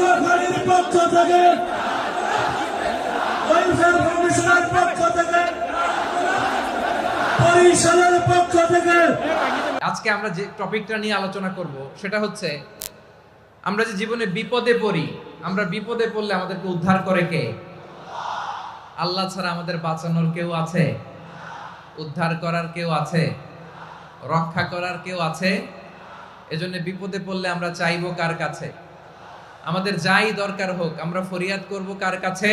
পটুয়াখালীর পক্ষ থেকে, ওয়েলফেয়ার কমিশনের পক্ষ থেকে, বরিশালের পক্ষ থেকে। আজকে আমরা যে টপিকটা নিয়ে আলোচনা করব সেটা হচ্ছে, আমরা যে জীবনে বিপদে পড়ি, আমরা বিপদে পড়লে আমাদেরকে উদ্ধার করে কে? আল্লাহ ছাড়া আমাদের বাঁচানোর কেউ আছে? উদ্ধার করার কেউ আছে? রক্ষা করার কেউ আছে? এজন্য বিপদে পড়লে আমরা চাইবো কার কাছে? আমাদের যাই দরকার হোক আমরা ফরিয়াদ করব কার কাছে?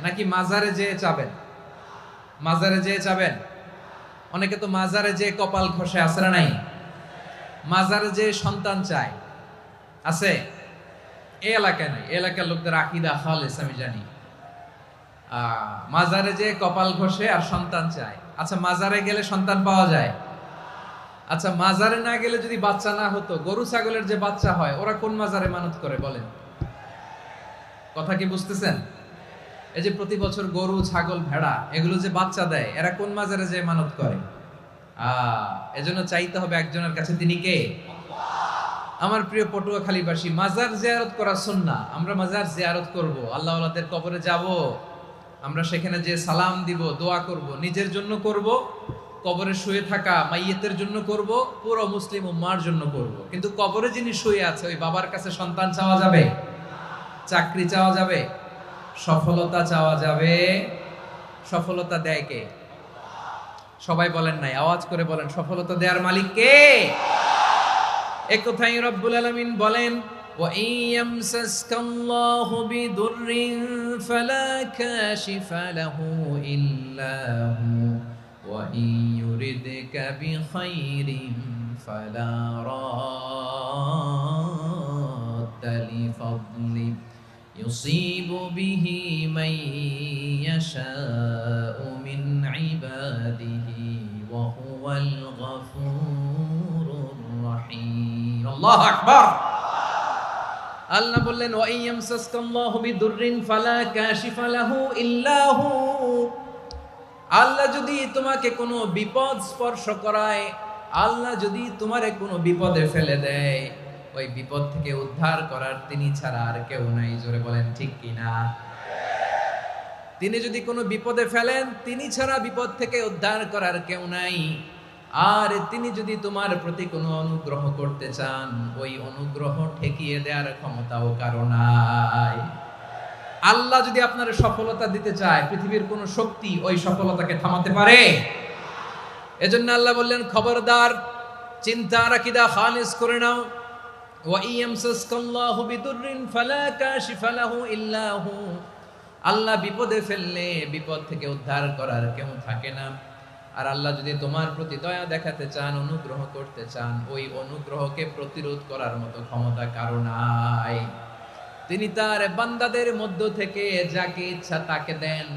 নাকি মাজারে যেয়ে চাবেন? মাজারে যেয়ে চাবেন? অনেকে তো মাজারে যেয়ে কপাল ঘষে, আছে না নাই? মাজারে যেয়ে সন্তান চায়, আছে? এই এলাকায় নাই, এই এলাকার লোকদের আকীদা খালেস আমি জানি। মাজারে যেয়ে কপাল ঘষে আর সন্তান চায়। আচ্ছা, মাজারে গেলে সন্তান পাওয়া যায়? আচ্ছা, মাজারে না গেলে যদি বাচ্চা না হতো, গরু ছাগলের যে বাচ্চা হয় ওরা কোন মাজারে মানত করে বলেন? কথা কি বুঝতেছেন? এই যে প্রতি বছর গরু ছাগল ভেড়া এগুলো যে বাচ্চা দেয়, এরা কোন মাজারে যে মানত করে? এজন্য চাইতে হবে একজনের কাছে, তিনি কে? আমার প্রিয় পটুয়াখালীবাসী, মাজার জিয়ারত করা সুন্নাহ। আমরা মাজার জিয়ারত করব, আল্লাহ ওয়ালাদের কবরে যাব, আমরা সেখানে যে সালাম দিব, দোয়া করব, নিজের জন্য করব, কবরে শুয়ে থাকা মাইয়েতের জন্য করব, পুরো মুসলিম উম্মার জন্য করব। কিন্তু কবরে যিনি শুয়ে আছে ওই বাবার কাছে সন্তান চাওয়া যাবে? চাকরি চাওয়া যাবে? সফলতা চাওয়া যাবে? সফলতা দেয় কে? সবাই বলেন নাই, আওয়াজ করে বলেন, সফলতা দেওয়ার মালিক কে? এক কথাই রব্বুল আলামিন বলেন, ওয়া ইয়ামসাসকাল্লাহু বিদুররিন ফালা কাশিফা লাহু ইল্লা হু ওয়া ইয়ুরিদকা বিখাইরিন ফালা রাদ্দা লিফাদলি ইউসিবু বিহি মান ইয়াশাউ মিন ইবাদিহি ওয়া হুয়াল গফুরুর রহিম। আল্লাহু আকবার। আল্লাহ বললেন, ওয়া ইয়ামসাসকাল্লাহু বিদুররিন ফালা কাশিফা লাহু ইল্লা হু। আল্লাহ যদি তোমাকে কোনো বিপদ স্পর্শ করায়, আল্লাহ যদি তোমারে কোনো বিপদে ফেলে দেয়, ওই বিপদ থেকে উদ্ধার করার তিনি ছাড়া আর কেউ নাই। জোরে বলেন ঠিক কিনা? তিনি যদি কোনো বিপদে ফেলেন, তিনি ছাড়া বিপদ থেকে উদ্ধার করার কেউ নাই। আর তিনি যদি তোমার প্রতি কোনো অনুগ্রহ করতে চান, ওই অনুগ্রহ ঠেকিয়ে দেওয়ার ক্ষমতাও কারো নাই। আল্লাহ যদি আপনার সফলতা দিতে চায়, পৃথিবীর কোন শক্তি ওই সফলতাকে থামাতে পারে? এজন্য আল্লাহ বললেন, খবরদার, চিন্তা আর আকীদা খালিস করে নাও। ওয়া ইয়ামসাসকাল্লাহু বিদুররিন ফালা কাশিফা লাহু ইল্লা হু। আল্লাহ বিপদে ফেললে বিপদ থেকে উদ্ধার করার কেউ থাকে না। আর আল্লাহ যদি তোমার প্রতি দয়া দেখাতে চান, অনুগ্রহ করতে চান, ওই অনুগ্রহকে প্রতিরোধ করার মতো ক্ষমতা কারো নাই। তিনি তার বান্দাদের মধ্য থেকে যাকে ইচ্ছা তাকে দেন,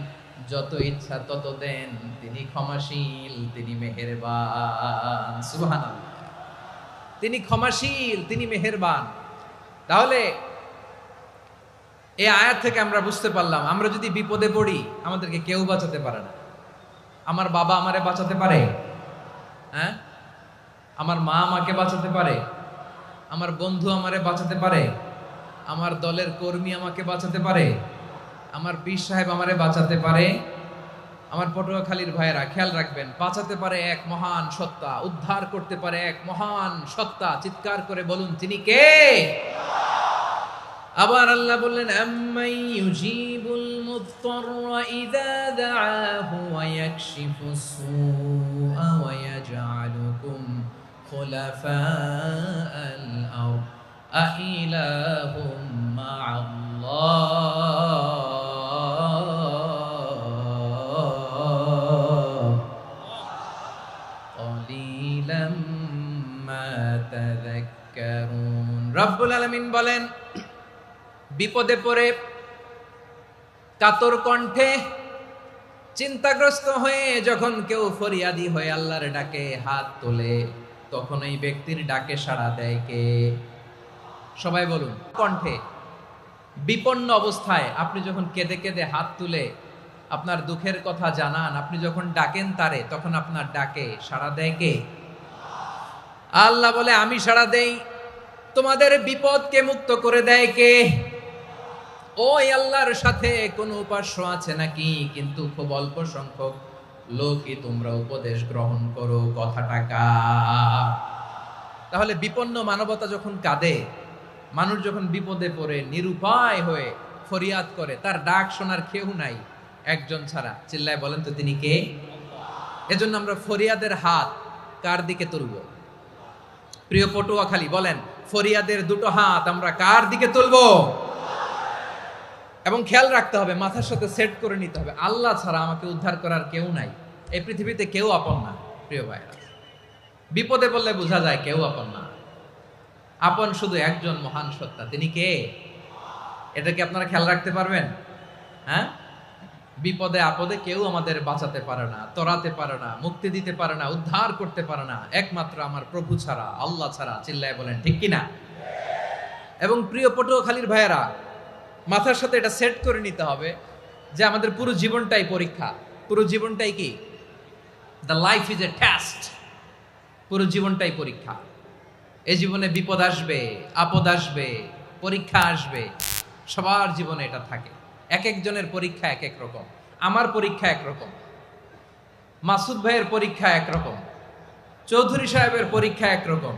যত ইচ্ছা তত দেন। তিনি ক্ষমাশীল, তিনি মেহেরবান। সুবহানাল্লাহ। তিনি ক্ষমাশীল, তিনি মেহেরবান। তাহলে এই আয়াত থেকে আমরা বুঝতে পারলাম, আমরা যদি বিপদে পড়ি আমাদেরকে কেউ বাঁচাতে পারে না। আমার বাবা আমারে বাঁচাতে পারে? হ্যাঁ? আমার মা আমাকে বাঁচাতে পারে? আমার বন্ধু আমারে বাঁচাতে পারে? আমার দলের কর্মী আমাকে বাঁচাতে পারে? আমার পীর সাহেব আমারে বাঁচাতে পারে? আমার পটুয়াখালীর ভাইয়েরা খেয়াল রাখবেন, বাঁচাতে পারে এক মহান সত্তা, উদ্ধার করতে পারে এক মহান সত্তা। চিৎকার করে বলুন, তিনি কে? আবার আল্লাহ বললেন, আম্মাই ইউজিবুল মুত্তাররা ইযা দাআহু ওয়া ইয়াকশিফুস সুআ ওয়া ইয়াজআলুকুম খুলাফাআল আরদ আইলাহুম মা'আল্লাহ ক্বালিলাম মা তাযাক্কারুন। রব্বুল আলামিন বলেন, বিপদে পড়ে কাতর কণ্ঠে চিন্তাগ্রস্ত হয়ে যখন কেউ ফরিয়াদি হয়ে আল্লাহর ডাকে হাত তোলে, তখন এই ব্যক্তির ডাকে সাড়া দেয় কে? সবাই বলুন। কণ্ঠে বিপন্ন অবস্থায় আপনি যখন কেঁদে কেঁদে হাত তুলে আপনার দুঃখের কথা জানান, আপনি যখন ডাকেন তারে, তখন আপনার ডাকে সাড়া দেয় কে? আল্লাহ বলে, আমি সাড়া দেই। তোমাদের বিপদকে মুক্ত করে দেয় কে? ওই আল্লাহর সাথে কোনো উপাস্য আছে নাকি? কিন্তু খুব অল্প সংখ্যক লোকই তোমরা উপদেশ গ্রহণ করো। কথাটা কার? তাহলে বিপন্ন মানবতা যখন কাঁদে, মানুষ যখন বিপদে পড়ে নিরুপায় হয়ে ফরিয়াদ করে, তার ডাক শোনার কেউ নাই একজন ছাড়া। চিল্লায় বলেন তো তিনি কে? এজন্য আমরা ফরিয়াদের হাত কার দিকে তুলব? প্রিয় পটুয়াখালী বলেন, ফরিয়াদের দুটো হাত আমরা কার দিকে তুলব? এবং খেয়াল রাখতে হবে, মাথার সাথে সেট করে নিতে হবে, আল্লাহ ছাড়া আমাকে উদ্ধার করার কেউ নাই। এই পৃথিবীতে কেউ আপন না। প্রিয় ভাইরা, বিপদে বললে বোঝা যায় কেউ আপন না। আপন শুধু একজন মহান সত্তা, তিনি কে? এটা কি আপনারা খেয়াল রাখতে পারবেন? হ্যাঁ, বিপদে আপদে কেউ আমাদের বাঁচাতে পারে না, তরাতে পারে না, মুক্তি দিতে পারে না, উদ্ধার করতে পারে না, একমাত্র আমার প্রভু ছাড়া, আল্লাহ ছাড়া। চিল্লায় বলেন ঠিক কিনা? এবং প্রিয় পটুয়াখালীর ভাইয়েরা, মাথার সাথে এটা সেট করে নিতে হবে যে আমাদের পুরো জীবনটাই পরীক্ষা। পুরো জীবনটাই কি? The life is a test. পুরো জীবনটাই পরীক্ষা। এই জীবনে বিপদ আসবে, আপদ আসবে, পরীক্ষা আসবে, সবার জীবনে এটা থাকে। এক একজনের পরীক্ষা এক এক রকম। আমার পরীক্ষা একরকম, মাসুদ ভাইয়ের পরীক্ষা একরকম, চৌধুরী সাহেবের পরীক্ষা একরকম,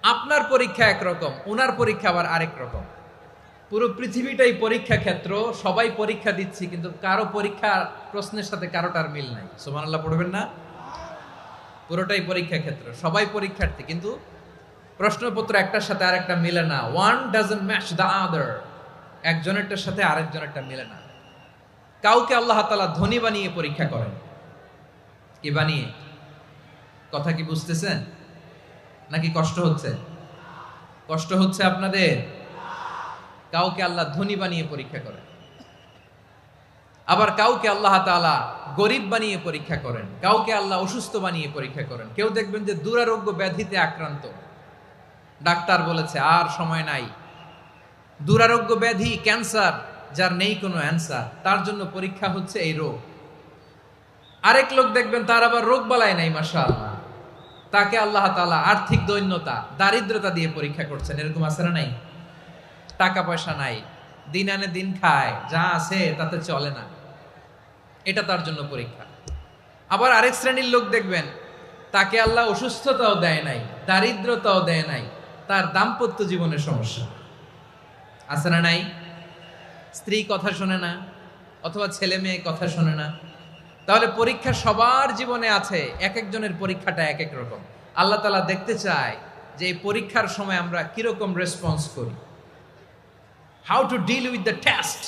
আপনার পরীক্ষা একরকম, ওনার পরীক্ষা আবার আরেক রকম। পুরো পৃথিবীটাই পরীক্ষা ক্ষেত্র, সবাই পরীক্ষা দিচ্ছি, কিন্তু কারো পরীক্ষা প্রশ্নের সাথে কারোটার মিল নাই। সুবহানাল্লাহ পড়বেন না? পুরোটাই পরীক্ষা ক্ষেত্র, সবাই পরীক্ষার্থী, কিন্তু প্রশ্নপত্র একটার সাথে আরেকটা মিলে না। One doesn't match the other. একজনেরটার সাথে আরেকজনেরটা মিলে না। কাউকে আল্লাহ তাআলা ধনী বানিয়ে পরীক্ষা করেন। কি বানিয়ে? কথা কি বুঝতেছেন নাকি কষ্ট হচ্ছে? কষ্ট হচ্ছে আপনাদের? কাউকে আল্লাহ ধনী বানিয়ে পরীক্ষা করেন, আবার কাউকে আল্লাহ তাআলা গরিব বানিয়ে পরীক্ষা করেন, কাউকে আল্লাহ অসুস্থ বানিয়ে পরীক্ষা করেন। কেউ দেখবেন যে দুরারোগ্য ব্যাধিতে আক্রান্ত, ডাক্তার বলেছে আর সময় নাই, দুরারোগ্য ব্যাধি, ক্যান্সার, যার নেই কোনো অ্যান্সার, তার জন্য পরীক্ষা হচ্ছে এই রোগ। আরেক লোক দেখবেন তার আবার রোগ বালাই নাই, মাশাআল্লাহ, তাকে আল্লাহ তাআলা আর্থিক দৈন্যতা, দারিদ্রতা দিয়ে পরীক্ষা করছেন। এরকম আছে না নাই? টাকা পয়সা নাই, দিন আনে দিন খায়, যা আছে তাতে চলে না, এটা তার জন্য পরীক্ষা। আবার আরেক শ্রেণীর লোক দেখবেন তাকে আল্লাহ অসুস্থতাও দেয় নাই, দারিদ্রতাও দেয় নাই, তার দাম্পত্য জীবনের সমস্যা। আছে না নাই? স্ত্রী কথা শোনে না, অথবা ছেলে মেয়ে কথা শোনে না। তাহলে পরীক্ষা সবার জীবনে আছে, এক একজনের পরীক্ষাটা এক এক রকম। আল্লাহ তাআলা দেখতে চায় যে এই পরীক্ষার সময় আমরা কিরকম রেসপন্স করি। How to deal with the test,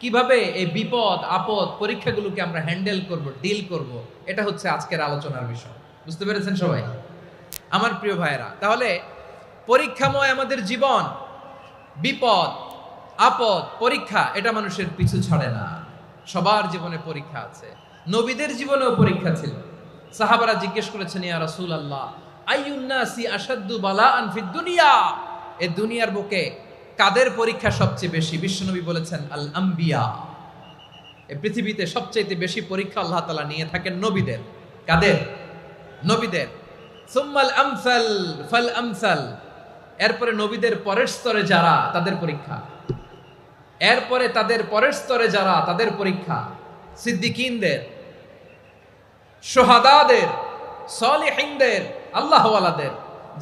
কিভাবে এই বিপদ আপদ পরীক্ষাগুলোকে আমরা হ্যান্ডেল করব, ডিল করব, এটা হচ্ছে আজকের আলোচনার বিষয়। বুঝতে পেরেছেন সবাই আমার প্রিয় ভাইয়েরা? তাহলে পরীক্ষাময় আমাদের জীবন, বিপদ আপদ পরীক্ষা, এটা মানুষের পিছু ছাড়ে না। সবার জীবনে পরীক্ষা আছে। নবীদের জীবনেও পরীক্ষা ছিল। সাহাবারা জিজ্ঞেস করেছেন, ইয়া রাসূলুল্লাহ, আইয়ুন নাসি আশাদ্দু বালাআন ফিদ দুনিয়া, এই দুনিয়ার বুকে কাদের পরীক্ষা সবচেয়ে বেশি? বিশ্বনবী বলেছেন, আল আম্বিয়া। এই পৃথিবীতে সবচেয়ে বেশি পরীক্ষা আল্লাহ তাআলা নিয়ে থাকেন নবীদের। কাদের? নবীদের। সুম্মাল আমসাল ফাল আমসাল, এরপরে নবীদের পরের স্তরে যারা, তাদের পরীক্ষা। এরপরে তাদের পরের স্তরে যারা, তাদের পরীক্ষা। সিদ্দিকিনদের, শুহাদাদের, সালিহিনদের, আল্লাহওয়ালাদের।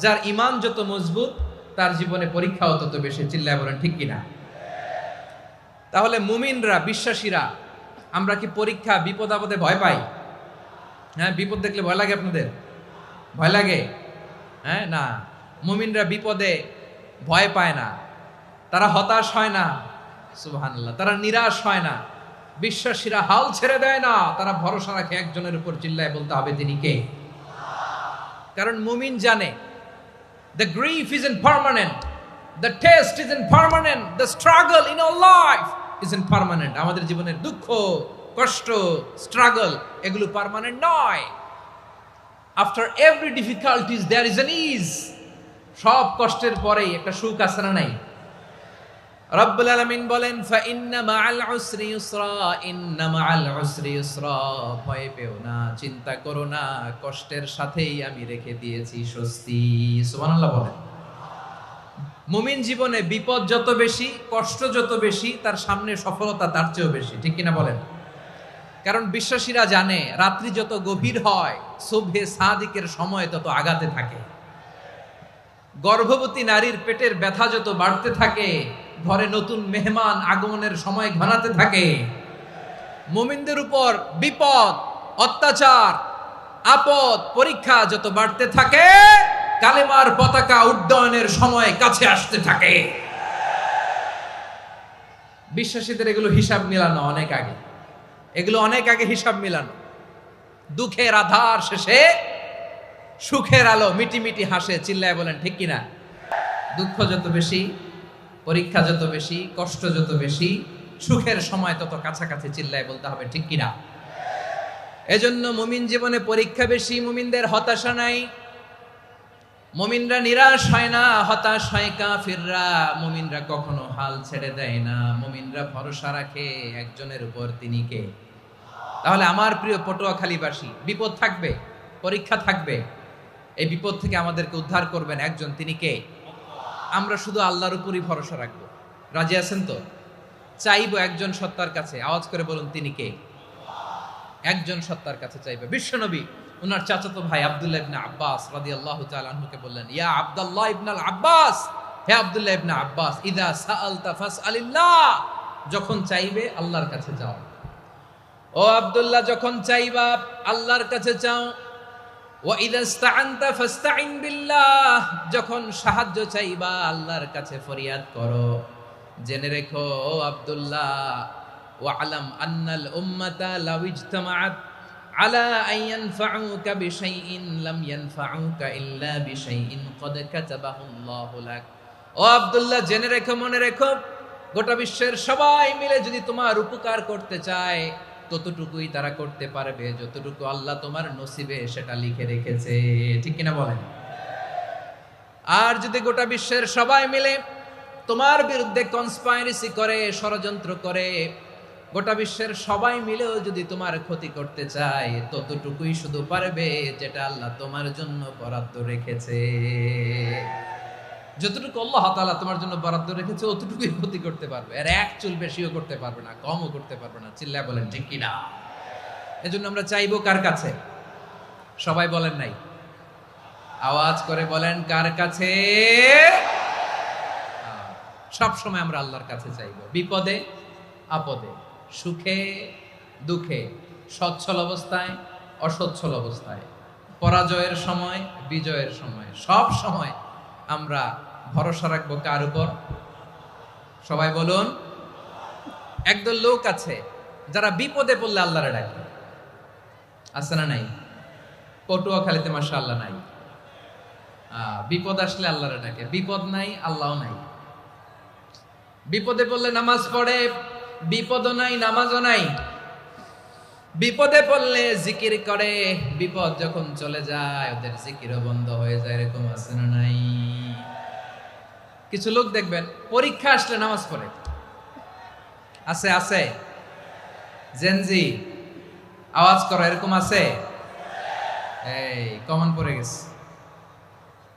যার ঈমান যত মজবুত, তার জীবনে পরীক্ষাও তত বেশি। চিল্লায় বলেন ঠিক কিনা? তাহলে মুমিনরা, বিশ্বাসীরা, আমরা কি পরীক্ষা বিপদ আপদে ভয় পাই? হ্যাঁ, বিপদ দেখলে ভয় লাগে আপনাদের? ভয় লাগে? হ্যাঁ, না, মুমিনরা বিপদে ভয় পায় না, তারা হতাশ হয় না, সুবহানাল্লাহ, তারা নিরাশ হয় না। বিশ্বাসীরা হাল ছেড়ে দেয় না, তারা ভরসা রাখে একজনের উপর। চিল্লায় বলতে হবে তিনি কে? কারণ মুমিন জানে the grief isn't permanent, the test isn't permanent, the struggle in our life isn't permanent. আমাদের জীবনের দুঃখ, কষ্ট, স্ট্রাগল, এগুলো পার্মানেন্ট নয়। after every difficulties there is an ease. সব কষ্টের পরেই একটা সুখ আছে না নাই? রব্বুল আলামিন বলেন, ফা ইন্না মাআল উসরি ইউসরা, ইন্না মাআল উসরি ইউসরা, ভয় পেও না, চিন্তা করো না, কষ্টের সাথেই আমি রেখে দিয়েছি স্বস্তি। সুবহানাল্লাহ বলেন। মুমিন জীবনে বিপদ যত বেশি, কষ্ট যত বেশি, তার সামনে সফলতা তার চেয়েও বেশি, ঠিক কিনা বলেন? কারণ বিশ্বাসীরা জানে রাত্রি যত গভীর হয় সুবহে সাদিকের সময় তত আগাতে থাকে। গর্ভবতী নারীর পেটের ব্যথা যত বাড়তে থাকে, ঘরে নতুন মেহমান আগমনের সময় ঘনাতে থাকে। মুমিনদের উপর বিপদ, অত্যাচার, আপদ, পরীক্ষা যত বাড়তে থাকে, কালেমার পতাকা উড্ডয়নের সময় কাছে আসতে থাকে। বিশ্বাসীদের এগুলো হিসাব মিলানো অনেক আগে, এগুলো অনেক আগে হিসাব মিলানো। দুঃখের আধার শেষে সুখের আলো মিটিমিটি হাসে, চিল্লায় বলেন ঠিক কিনা? দুঃখ যত বেশি, পরীক্ষা যত বেশি, কষ্ট যত বেশি, সুখের সময় তত কাছাকাছি, চিল্লায় বলতে হবে ঠিক কিনা? এজন্য মুমিন জীবনে পরীক্ষা বেশি, মুমিনদের হতাশা নাই। মুমিনরা নিরাশ হয় না, হতাশ হয় কাফিররা। মুমিনরা কখনো হাল ছেড়ে দেয় না, মুমিনরা ভরসা রাখে একজনের উপর, তিনি কে? তাহলে আমার প্রিয় পটুয়াখালীবাসী, বিপদ থাকবে, পরীক্ষা থাকবে, এই বিপদ থেকে আমাদেরকে উদ্ধার করবেন একজন, তিনি কে? আমরা শুধু আল্লাহর উপরই ভরসা রাখবো। রাজি আছেন তো? চাইবো একজন সত্তার কাছে, আওয়াজ করে বলুন তিনি কে? একজন সত্তার কাছে চাইবে। বিশ্বনবী ওনার চাচাতো ভাই আব্দুল্লাহ ইবনে আব্বাস রাদিয়াল্লাহু তাআলা আনহুকে বললেন, ইয়া আব্দুল্লাহ ইবনে আব্বাস, হে আব্দুল্লাহ ইবনে আব্বাস, ইযা সাআলতা ফাসআলিল্লাহ, যখন চাইবে আল্লাহর কাছে যাও। ও আব্দুল্লাহ, যখন চাইবা আল্লাহর কাছে চাও। ওয়া ইযা ইসতাআনতা ফাসতাইন বিল্লাহ, যখন সাহায্য চাইবা আল্লাহর কাছে ফরিয়াদ করো। জেনে রেখো ও আব্দুল্লাহ, ওয়া'লাম আন্নাল উম্মাতা লাউ ইজতামাআত আলা আন ইয়ানফাউকা বিশাইইন লাম ইয়ানফাউকা ইল্লা বিশাইইন ক্বাদ কাতাবাহু আল্লাহু লাক। ও আব্দুল্লাহ, জেনে রেখো, মনে রেখো, গোটা বিশ্বের সবাই মিলে যদি তোমার উপকার করতে চায় ততটুকুই তারা করতে পারবে যতটুকু আল্লাহ তোমার নসিবে সেটা লিখে রেখেছে, ঠিক কিনা বলেন? আর যদি গোটা বিশ্বের সবাই মিলে তোমার বিরুদ্ধে কনস্পাইরেসি করে, ষড়যন্ত্র করে, গোটা বিশ্বের সবাই মিলেও যদি তোমার ক্ষতি করতে চায় ততটুকুই শুধু পারবে যেটা আল্লাহ তোমার জন্য বরাদ্দ রেখেছে। যতটুকু আল্লাহ তাআলা তোমার জন্য বরাদ্দ রেখেছে অতটুকুই ক্ষতি করতে পারবে, আর এক চুল বেশিও করতে পারবে না, কমও করতে পারবে না, চিল্লায় বলেন ঠিক কিনা? এজন্য আমরা চাইবো কার কাছে? সবাই বলেন নাই, আওয়াজ করে বলেন কার কাছে? সব সময় আমরা আল্লাহর কাছে চাইবো, বিপদে আপদে, সুখে দুঃখে, সচ্ছল অবস্থায় অসচ্ছল অবস্থায়, পরাজয়ের সময় বিজয়ের সময়, সব সময় আমরা ভরসা রাখবো কার উপর? সবাই বলুন। একদল লোক আছে যারা বিপদে পড়লে আল্লাহরে ডাকে, আছে না নাই? পটুয়াখালীতে মাশাআল্লাহ নাই। বিপদ আসলে আল্লাহরে ডাকে, বিপদ নাই আল্লাহও নাই। বিপদে পড়লে নামাজ পড়ে, বিপদও নাই নামাজও নাই। বিপদে পড়লে জিকির করে, বিপদ যখন চলে যায় ওদের জিকিরও বন্ধ হয়ে যায়, এরকম আছে না নাই? কিছু লোক দেখবেন পরীক্ষা আসলে নামাজ পড়ে, আছে আছে? জেনজি আওয়াজ করো, এরকম আছে? এই কমন পড়ে গেছে,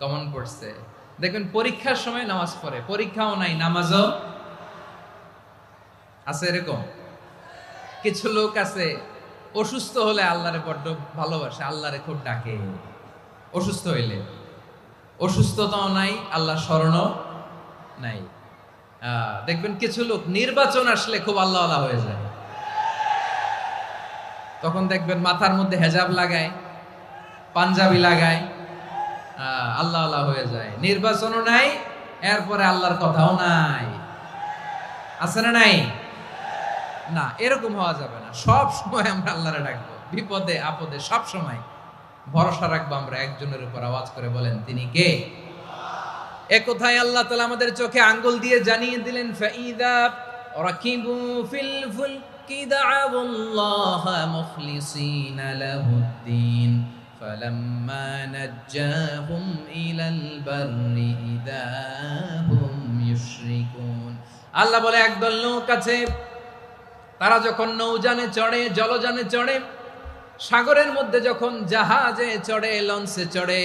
কমন পড়ছে। দেখবেন পরীক্ষার সময় নামাজ পড়ে, পরীক্ষাও নাই নামাজও আছে, এরকম। কিছু লোক আছে অসুস্থ হলে আল্লাহরে বড্ড ভালোবাসে, আল্লাহরে খুব ডাকে। অসুস্থ হইলে অসুস্থতাও নাই, আল্লাহ স্মরণও নাই। দেখবেন কিছু লোক নির্বাচন আসলে খুব আল্লাহ আল্লাহ হয়ে যায়, তখন দেখবেন মাথার মধ্যে হেজাব লাগায়, পাঞ্জাবি লাগায়, আল্লাহ আল্লাহ হয়ে যায়। নির্বাচনও নাই, এরপরে আল্লাহর কথাও নাই, আছে না নাই? না, এরকম হওয়া যাবে না। সব সময় আমরা আল্লাহরে ডাকবো, বিপদে আপদে সব সময় ভরসা রাখবো আমরা একজনের উপর। আওয়াজ করে বলেন তিনি কে? এ কথাই আল্লাহ তাআলা আমাদের চোখে আঙ্গুল দিয়ে জানিয়ে দিলেন, ফাইদা রাকিবু ফিল ফুলকি দা'আউল্লাহা মুখলিসিনা লাহুদ্দিন ফালাম্মা নাজ্জাহুম ইলাল বাররি ইযা হুম ইউশরিকুন। আল্লাহ বলে একদল লোক আছে, তারা যখন নৌযানে চড়ে, জলযানে চড়ে, সাগরের মধ্যে যখন জাহাজে চড়ে, লঞ্চে চড়ে,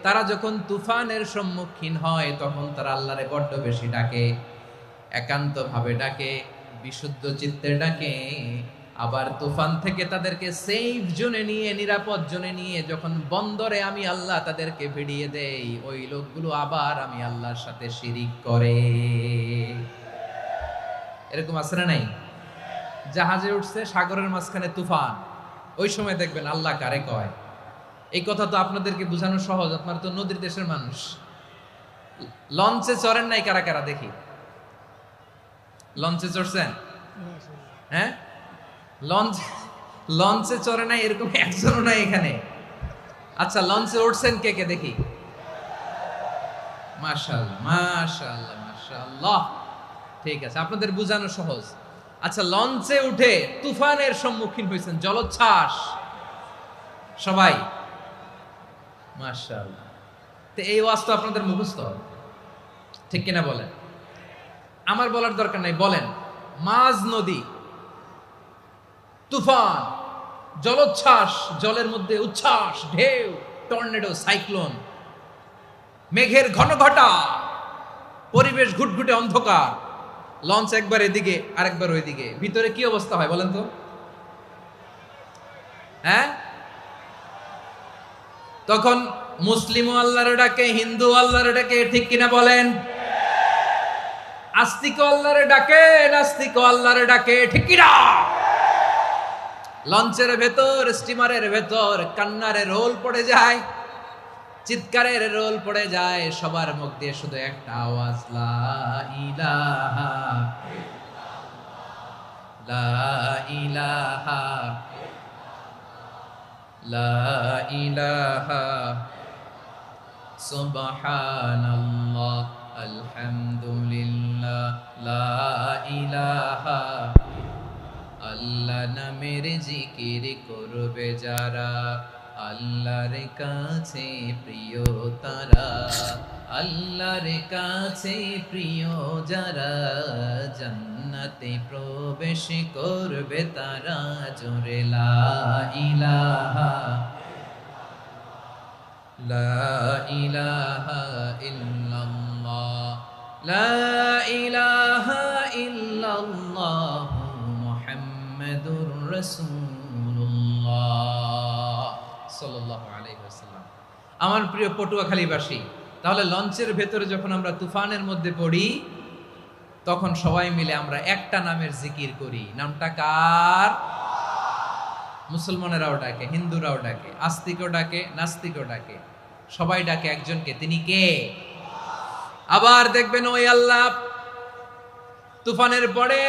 তারা যখন তুফানের সম্মুখীন হয় তখন তারা আল্লাহরে বড্ড বেশি ডাকে, একান্তভাবে ডাকে, বিশুদ্ধ চিত্তে ডাকে। আবার তুফান থেকে তাদেরকে সেফ জোনে নিয়ে, নিরাপদ জোনে নিয়ে যখন বন্দরে আমি আল্লাহ তাদেরকে ভিড়িয়ে দেই, ওই লোকগুলো আবার আমি আল্লাহর সাথে শিরিক করে। এরকম আছে না নাই? জাহাজে উঠছে, সাগরের মাঝখানে তুফান, ওই সময় দেখবেন আল্লাহ কারে কয়। এই কথা তো আপনাদেরকে বোঝানো সহজ, আপনারা তো নদীর দেশের মানুষ। লঞ্চে চড়েন নাই কারা কারা দেখি? লঞ্চে চড়ছেন? হ্যাঁ, লঞ্চে চড়ে নাই এরকম একজনও নাই এখানে। আচ্ছা, লঞ্চে উঠছেন কে কে দেখি? মাশাআল্লাহ, মাশাআল্লাহ, মাশাআল্লাহ। ঠিক আছে, আপনাদের বোঝানো সহজ। আচ্ছা, লঞ্চে উঠে তুফানের সম্মুখীন হয়েছেন, জলোচ্ছ্বাস সবাই, মাশাআল্লাহ। তো এই ওয়াজ তো আপনাদের মুখস্থ, ঠিক কিনা বলেন? আমার বলার দরকার নাই, বলেন। মাঝ নদী, তুফান, জলোচ্ছ্বাস, জলের মধ্যে উচ্ছ্বাস, ঢেউ, টর্নেডো, সাইক্লোন, মেঘের ঘনঘটা, পরিবেশ ঘুটঘুটে অন্ধকার, লঞ্চ একবার এদিকে আরেকবার ওইদিকে, ভিতরে কি অবস্থা হয় বলেন তো? হ্যাঁ, তখন মুসলিমও আল্লাহর ডাকে, হিন্দু আল্লাহর ডাকে, ঠিক কিনা বলেন? আস্তিক আল্লাহর ডাকে, নাস্তিক আল্লাহর ডাকে, ঠিক কিনা? লঞ্চের ভেতর, স্টিমারের ভেতর কান্নারের রোল পড়ে যায়, চিৎকারের রোল পড়ে যায়, সবার মুখ দিয়ে শুধু একটা আওয়াজ, লা ইলাহা লা ইলাহা লা ইলাহা সুবহানাল্লাহ আলহামদুলিল্লাহ লা ইলাহা। আল্লাহ নামের জিকির করবে যারা, আল্লাহর কাছে প্রিয় তারা, আল্লাহর কাছে প্রিয় যারা, জান্নাতে প্রবেশ করবে তারা, জোরে লা ইলাহা লা ইলাহা ইল্লাল্লাহ লা ইলাহা ইল্লাল্লাহ মুহাম্মাদুর রাসূলুল্লাহ সাল্লাল্লাহু আলাইহি ওয়াসাল্লাম। আমার প্রিয় পটুয়াখালীবাসী, তাহলে লঞ্চের ভেতরে যখন আমরা তুফানের মধ্যে পড়ি, তখন সবাই মিলে আমরা একটা নামের জিকির করি। নামটা কার? মুসলমানেরাও ডাকে, হিন্দুরাও ডাকে, আস্তিকও ডাকে, নাস্তিকও ডাকে, সবাই ডাকে একজনকে, তিনি কে? আবার দেখবেন ওই আল্লাহ তুফানের পরে,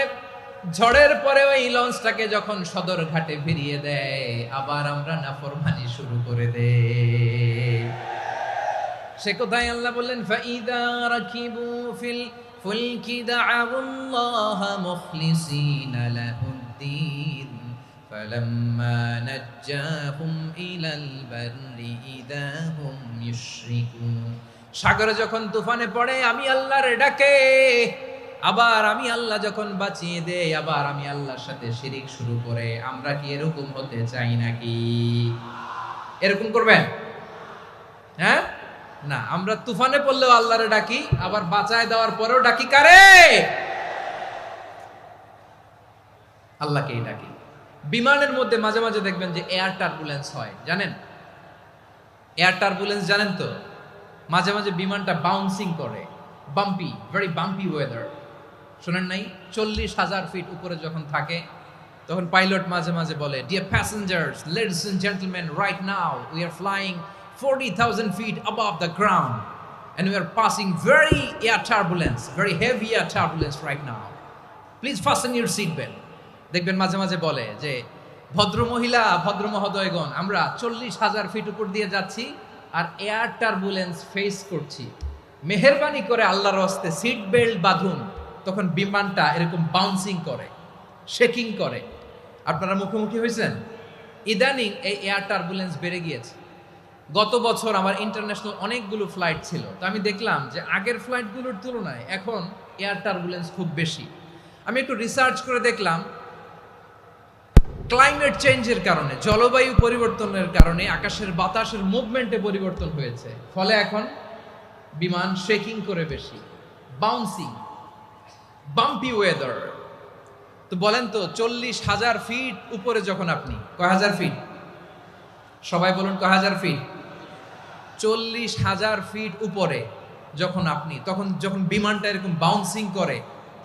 ঝড়ের পরে ওই লঞ্চটাকে যখন সদর ঘাটে ফিরিয়ে দেয়, আবার আমরা নাফরমানি শুরু করে দেই। সে কোথায় আল্লাহ বললেন, ফাইদা রাকিবু ফিল ফুলকি দা'আউল্লাহ মুখলিসিনা লাহুদ্দিন ফালাম্মা নাজ্জাহুম ইলাল বাররি ইযা হুম ইউশরিকুন। সাগরে যখন তুফানে পড়ে আমি আল্লাহর ডাকে, আবার আমি আল্লাহ যখন বাঁচিয়ে দেই, আবার আমি আল্লাহর সাথে শিরিক শুরু করে। আমরা কি এরকম হতে চাই নাকি? এরকম করবেন? হ্যাঁ না, আমরা তুফানে পড়লেও আল্লাহরে ডাকি, আবার বাঁচায় দেওয়ার পরেও ডাকি কারে? আল্লাহকেই ডাকি। বিমানের মধ্যে মাঝে মাঝে দেখবেন যে এয়ার টার্বুলেন্স হয়, জানেন? এয়ার টার্বুলেন্স জানেন তো? মাঝে মাঝে বিমানটা বাউন্সিং করে, বাম্পি, ভেরি বাম্পি ওয়েদার। শোনেন নাই? 40,000 ফিট উপরে যখন থাকে, তখন পাইলট মাঝে মাঝে বলে, dear passengers, ladies and gentleman, right now we are flying 40,000 feet above the ground and we are passing very air turbulence, very heavy air turbulence right now. Please fasten your seat belt. দেখবেন মাঝে মাঝে বলে যে, ভদ্র মহিলা, ভদ্র মহোদয়গণ, আমরা 40,000 ফিট উপর দিয়ে যাচ্ছি আর এয়ার টার্বুলেন্স ফেস করছি, মেহেরবানি করে আল্লাহর হস্তে সিট বেল্ট বাঁধুন। তখন বিমানটা এরকম বাউন্সিং করে, শেকিং করে। আপনারা মুখোমুখি হয়েছেন? ইদানিং এই এয়ার টার্বুলেন্স বেড়ে গিয়েছে। গত বছর আমার ইন্টারন্যাশনাল অনেকগুলো ফ্লাইট ছিল, তো আমি দেখলাম যে আগের ফ্লাইটগুলোর তুলনায় এখন এয়ার টার্বুলেন্স খুব বেশি। আমি একটু রিসার্চ করে দেখলাম ক্লাইমেট চেঞ্জের কারণে, জলবায়ু পরিবর্তনের কারণে আকাশের বাতাসের মুভমেন্টে পরিবর্তন হয়েছে, ফলে এখন বিমান শেকিং করে বেশি, বাউন্সিং, বাম্পি ওয়েদার। তো বলেন তো 40,000 ফিট উপরে যখন আপনি, কয় হাজার ফিট, সবাই বলুন কয় হাজার ফিট, 40,000 ফিট উপরে যখন আপনি, তখন যখন বিমানটা এরকম বাউন্সিং করে,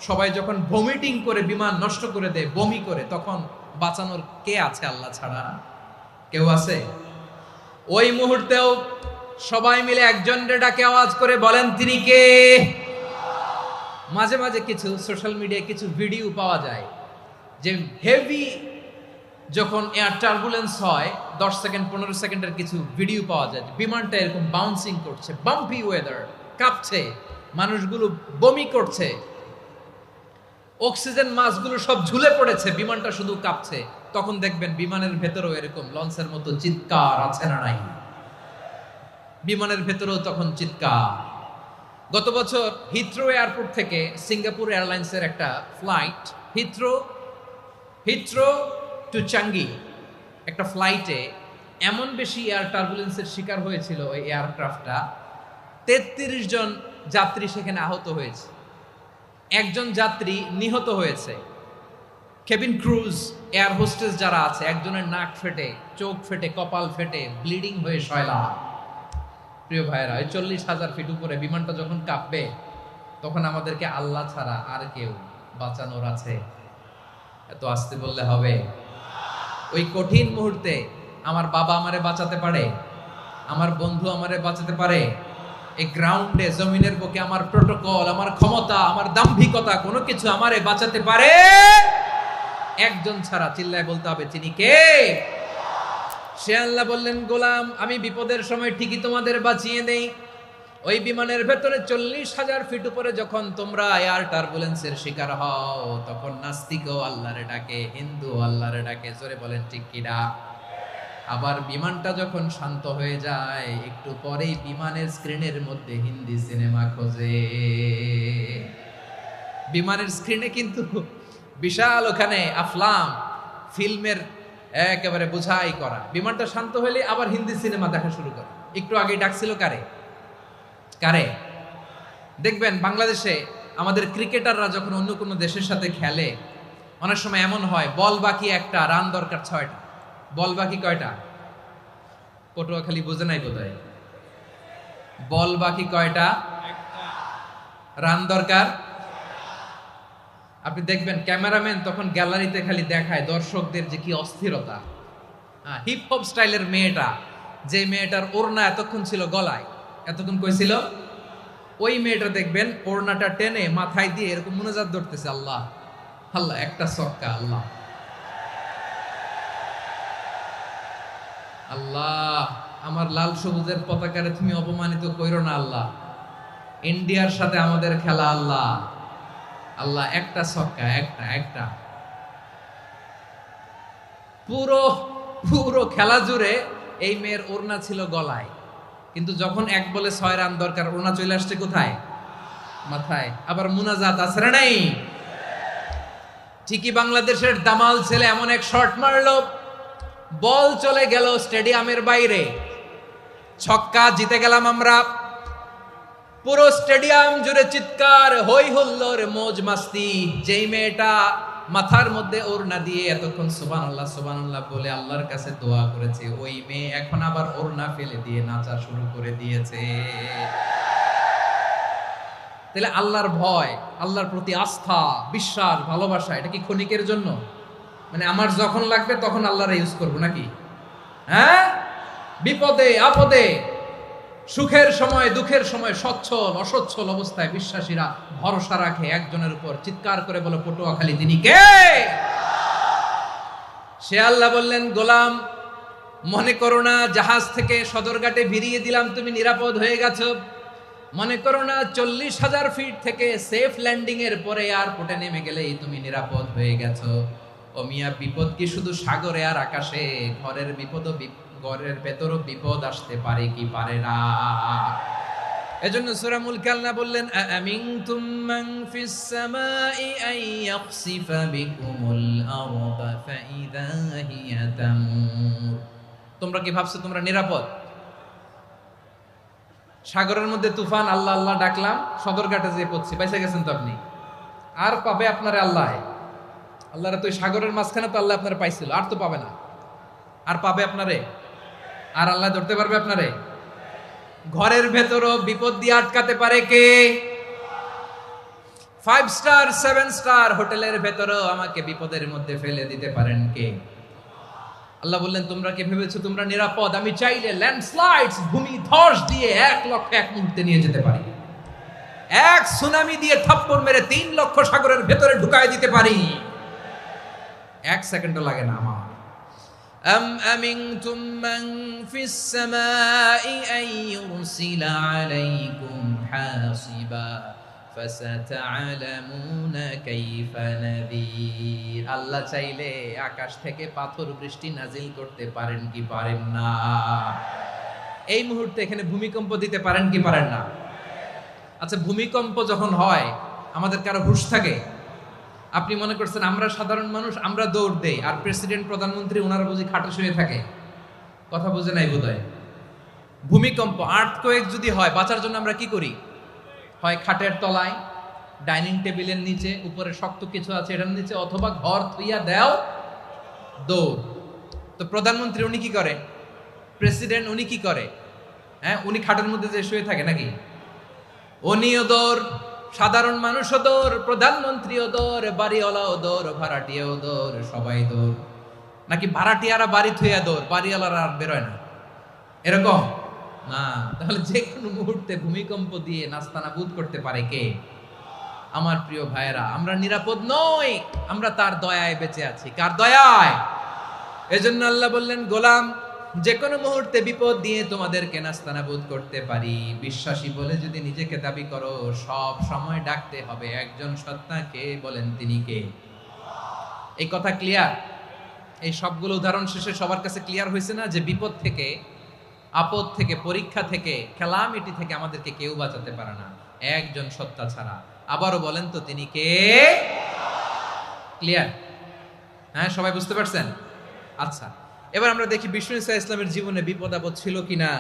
সবাই যখন ভমিটিং করে বিমান নষ্ট করে দেয়, বমি করে, তখন বাঁচানোর কে আছে আল্লাহ ছাড়া? কেউ আছে? ওই মুহূর্তেও সবাই মিলে একজনের ডাকে আওয়াজ করে বলেন তিনি কে? মাঝে মাঝে কিছু সোশ্যাল মিডিয়ায় কিছু ভিডিও পাওয়া যায় যে হেভি যখন এয়ার টার্বুলেন্স হয়, 10 সেকেন্ড 15 সেকেন্ডের কিছু ভিডিও পাওয়া যায়, বিমানটা এরকম বাউন্সিং করছে, বাম্পি ওয়েদার, কাঁপছে, মানুষগুলো বমি করছে, অক্সিজেন মাসগুলো সব ঝুলে পড়েছে, বিমানটা শুধু কাঁপছে। তখন দেখবেন বিমানের ভেতরেও এরকম লঞ্চের মতো চিৎকার আছে না নাই? বিমানের ভেতরেও তখন চিৎকার। গত বছর হিথ্রো এয়ারপোর্ট থেকে সিঙ্গাপুর এয়ারলাইন্সের একটা ফ্লাইট, হিথ্রো টু চাঙ্গি, একটা ফ্লাইটে এমন বেশি এয়ার টার্বুলেন্সের শিকার হয়েছিল ওই এয়ারক্রাফটটা, 33 জন যাত্রী সেখানে আহত হয়েছে, একজন যাত্রী নিহত হয়েছে। কেবিন ক্রুজ, এয়ার হোস্টেস যারা আছে, একজনের নাক ফেটে, চোখ ফেটে, কপাল ফেটে, ব্লিডিং হয়ে শয়লা। প্রিয় ভাইরা, ওই 40,000 ফিট উপরে বিমানটা যখন কাঁপবে, তখন আমাদেরকে আল্লাহ ছাড়া আর কেউ বাঁচানোর আছে? এত আসতে বললে হবে? ওই কঠিন মুহূর্তে আমার বাবা আমারে বাঁচাতে পারে, আমার বন্ধু আমারে বাঁচাতে পারে। এই গ্রাউন্ডে, জমিনের বুকে আমার প্রোটোকল, আমার ক্ষমতা, আমার দাম্ভিকতা, কোনো কিছু আমারে বাঁচাতে পারে একজন ছাড়া। চিল্লায় বলতে হবে তিনি কে? সে আল্লাহ বললেন, গোলাম আমি বিপদের সময় ঠিকই তোমাদের বাঁচিয়ে দেই। ওই বিমানের ভেতরে 40,000 ফিট উপরে যখন তোমরা এয়ার টার্বুলেন্সের শিকার হও, তখন নাস্তিকও আল্লাহরে ডাকে, হিন্দু আল্লাহরে ডাকে, জোরে বলেন ঠিক কিনা? আবার বিমানটা যখন শান্ত হয়ে যায়, একটু পরেই বিমানের স্ক্রিনের মধ্যে হিন্দি সিনেমা খোঁজে। বিমানের স্ক্রিনে কিন্তু বিশাল ওখানে আফলাম ফিল্মের একেবারে বোঝাই করা। বিমানটা শান্ত হলে আবার হিন্দি সিনেমা দেখা শুরু করে। একটু আগে ডাকছিল কারে? দেখবেন বাংলাদেশে আমাদের ক্রিকেটাররা যখন অন্য কোনো দেশের সাথে খেলে, অনেক সময় এমন হয় বল বাকি একটা, রান দরকার 6টা। বল বাকি কয়টা? পটুয়াখালী বোঝে নাই বোধহয়। বল বাকি কয়টা? রান দরকার। আপনি দেখবেন ক্যামেরাম্যান তখন গ্যালারিতে খালি দেখায় দর্শকদের যে কি অস্থিরতা। হিপ হপ স্টাইলের মেয়েটা, যে মেয়েটার ওড়না এতক্ষণ ছিল গলায়, এতক্ষণ কই ছিল, ওই মেয়েটা দেখবেন ওড়নাটা টেনে মাথায় দিয়ে এরকম মুনাজাত ধরতেছে, আল্লাহ আল্লাহ, একটা সক্কা, আল্লাহ আল্লাহ, আমার লাল সবুজের পতাকারে তুমি অপমানিত কইরো না আল্লাহ, ইন্ডিয়ার সাথে আমাদের খেলা, আল্লাহ আল্লাহ, একটা ছক্কা, একটা। পুরো খেলা জুড়ে এই মেয়ের ওড়না ছিল গলায়, কিন্তু যখন 1 বলে 6 রান দরকার, ওড়না চলে আসছে কোথায়? মাথায়। আবার মুনাজাত আছে না নাই? ঠিকই বাংলাদেশের দামাল ছেলে এমন এক শট মারলো, বল চলে গেল স্টেডিয়ামের বাইরে, ছক্কা, জিতে গেলাম আমরা। পুরো স্টেডিয়াম জুড়ে চিৎকার, হই হুল্লোর, মৌজ মাস্তি। যেই মেয়েটা মাথার মধ্যে ওড়না দিয়ে এতক্ষণ সুবহানাল্লাহ সুবহানাল্লাহ বলে আল্লাহর কাছে দোয়া করেছে, ওই মেয়ে এখন আবার ওড়না ফেলে দিয়ে নাচা শুরু করে দিয়েছে। তাহলে আল্লাহর ভয়, আল্লাহর প্রতি আস্থা, বিশ্বাস, ভালোবাসা, এটা কি ক্ষণিকের জন্য? মানে আমার যখন লাগবে তখন আল্লাহরে ইউজ করবো নাকি? হ্যাঁ, বিপদে আপদে, সুখের সময় দুঃখের সময়, সচ্ছল অসচ্ছল অবস্থায় বিশ্বাসীরা ভরসা রাখে একজনের উপর। চিৎকার করে বলো পটুয়াখালী তিনি কে? সে আল্লাহ বললেন, গোলাম মনে করো না জাহাজ থেকে সদরঘাটে ভিড়িয়ে দিলাম, তুমি নিরাপদ হয়ে গেছো। মনে করো না 40,000 ফিট থেকে সেফ ল্যান্ডিং এর পরে এয়ারপোর্টে নেমে গেলেই তুমি নিরাপদ হয়ে গেছো। ও মিয়া, বিপদ কি শুধু সাগরে আর আকাশে? ঘরের বিপদও, ঘরের ভেতরও বিপদ আসতে পারে কি পারে না? এজন্য সূরা মুলক আল্লাহ বললেন আমিনতুম মান ফিস সামাই আন ইয়াখসিফা বিকুমুল আরদা ফাইদা হিয়া তামুর। তোমরা কি ভাবছো তোমরা নিরাপদ? সাগরের মধ্যে তুফান, আল্লাহ আল্লাহ ডাকলাম, সদরঘাটে যেয়ে পড়ছি, পয়সা গেছেন তো আপনি। আর পাবে আপনারে আল্লাহ? আল্লাহরে তো সাগরের মাঝখানে তো আল্লাহ আপনারে পাইছিল, আর তো পাবে না। আর পাবে আপনারে? আর আল্লাহ ধরতে পারবে আপনারে? ঘরের ভেতরও বিপদ দিয়ে আটকাতে পারে কে? 5 স্টার 7 স্টার হোটেলের ভেতরও আমাকে বিপদের মধ্যে ফেলে দিতে পারেন কে? আল্লাহ বললেন তোমরা কি ভেবেছো তোমরা নিরাপদ? আমি চাইলে ল্যান্ডস্লাইডস, ভূমি ধস দিয়ে 1 লক্ষ 1 মুহূর্তে নিয়ে যেতে পারি। এক সুনামি দিয়ে থাপ্পড় মেরে 3 লক্ষ সাগরের ভেতরে ঢুকায় দিতে পারি। 1 সেকেন্ডও লাগে না আমার। أم أمنتم من في السماء أن يرسل عليكم حاصبا فستعلمون كيف نذير। আল্লাহ চাইলে আকাশ থেকে পাথর বৃষ্টি নাজিল করতে পারেন কি পারেন না? এই মুহূর্তে এখানে ভূমিকম্প দিতে পারেন কি পারেন না? আচ্ছা, ভূমিকম্প যখন হয় আমাদের কারো হুঁশ থাকে? আপনি মনে করছেন আমরা সাধারণ মানুষ, আমরা দৌড় দেই, আর প্রেসিডেন্ট প্রধানমন্ত্রী ওনারা বুঝি খাটে শুয়ে থাকে? কথা বুঝে নাই বোধহয়। ভূমিকম্প, আর্থকোয়েক যদি হয়, বাঁচার জন্য আমরা কি করি? হয় খাটের তলায়, ডাইনিং টেবিলের নিচে, উপরে শক্ত কিছু আছে এটার নিচে, অথবা ঘর থুইয়া দেও দৌড়। তো প্রধানমন্ত্রী উনি কি করে? প্রেসিডেন্ট উনি কি করে? হ্যাঁ, উনি খাটের মধ্যে যে শুয়ে থাকে নাকি? উনিও দৌড়, সাধারণ মানুষও দৌড়, প্রধানমন্ত্রীও দৌড়, বাড়িওয়ালাও দৌড়, ভাড়াটিয়াও দৌড়, সবাই দৌড়। নাকি ভাড়াটিয়ারা বাড়ি থুইয়া দৌড়, বাড়িওয়ালারা আর বেরোয় না? এরকম না। তাহলে যে কোনো মুহূর্তে ভূমিকম্প দিয়ে নাস্তানাবুদ করতে পারে কে? আমার প্রিয় ভাইয়েরা, আমরা নিরাপদ নই, আমরা তার দয়ায় বেঁচে আছি। কার দয়ায়? এজন্য আল্লাহ বললেন গোলাম, যে কোনো মুহূর্তে বিপদ দিয়ে তোমাদেরকে নাস্তানাবুদ করতে পারি। বিশ্বাসী বলে যদি নিজেকে দাবি করো, সব সময় ডাকতে হবে একজন সত্তাকে। বলেন তিনি কে? এই কথা ক্লিয়ার? এই সবগুলো উদাহরণ শেষে সবার কাছে ক্লিয়ার হয়েছে না যে বিপদ থেকে, আপদ থেকে, পরীক্ষা থেকে, ক্যালামিটি থেকে আমাদেরকে কেউ বাঁচাতে পারে না একজন সত্তা ছাড়া। আবারও বলেন তো তিনি কে? ক্লিয়ার? হ্যাঁ, সবাই বুঝতে পারছেন? আচ্ছা, এবার আমরা দেখি বিষ্ণু ইসা ইসলামের জীবনে বিপদ আপদ ছিল কিনা।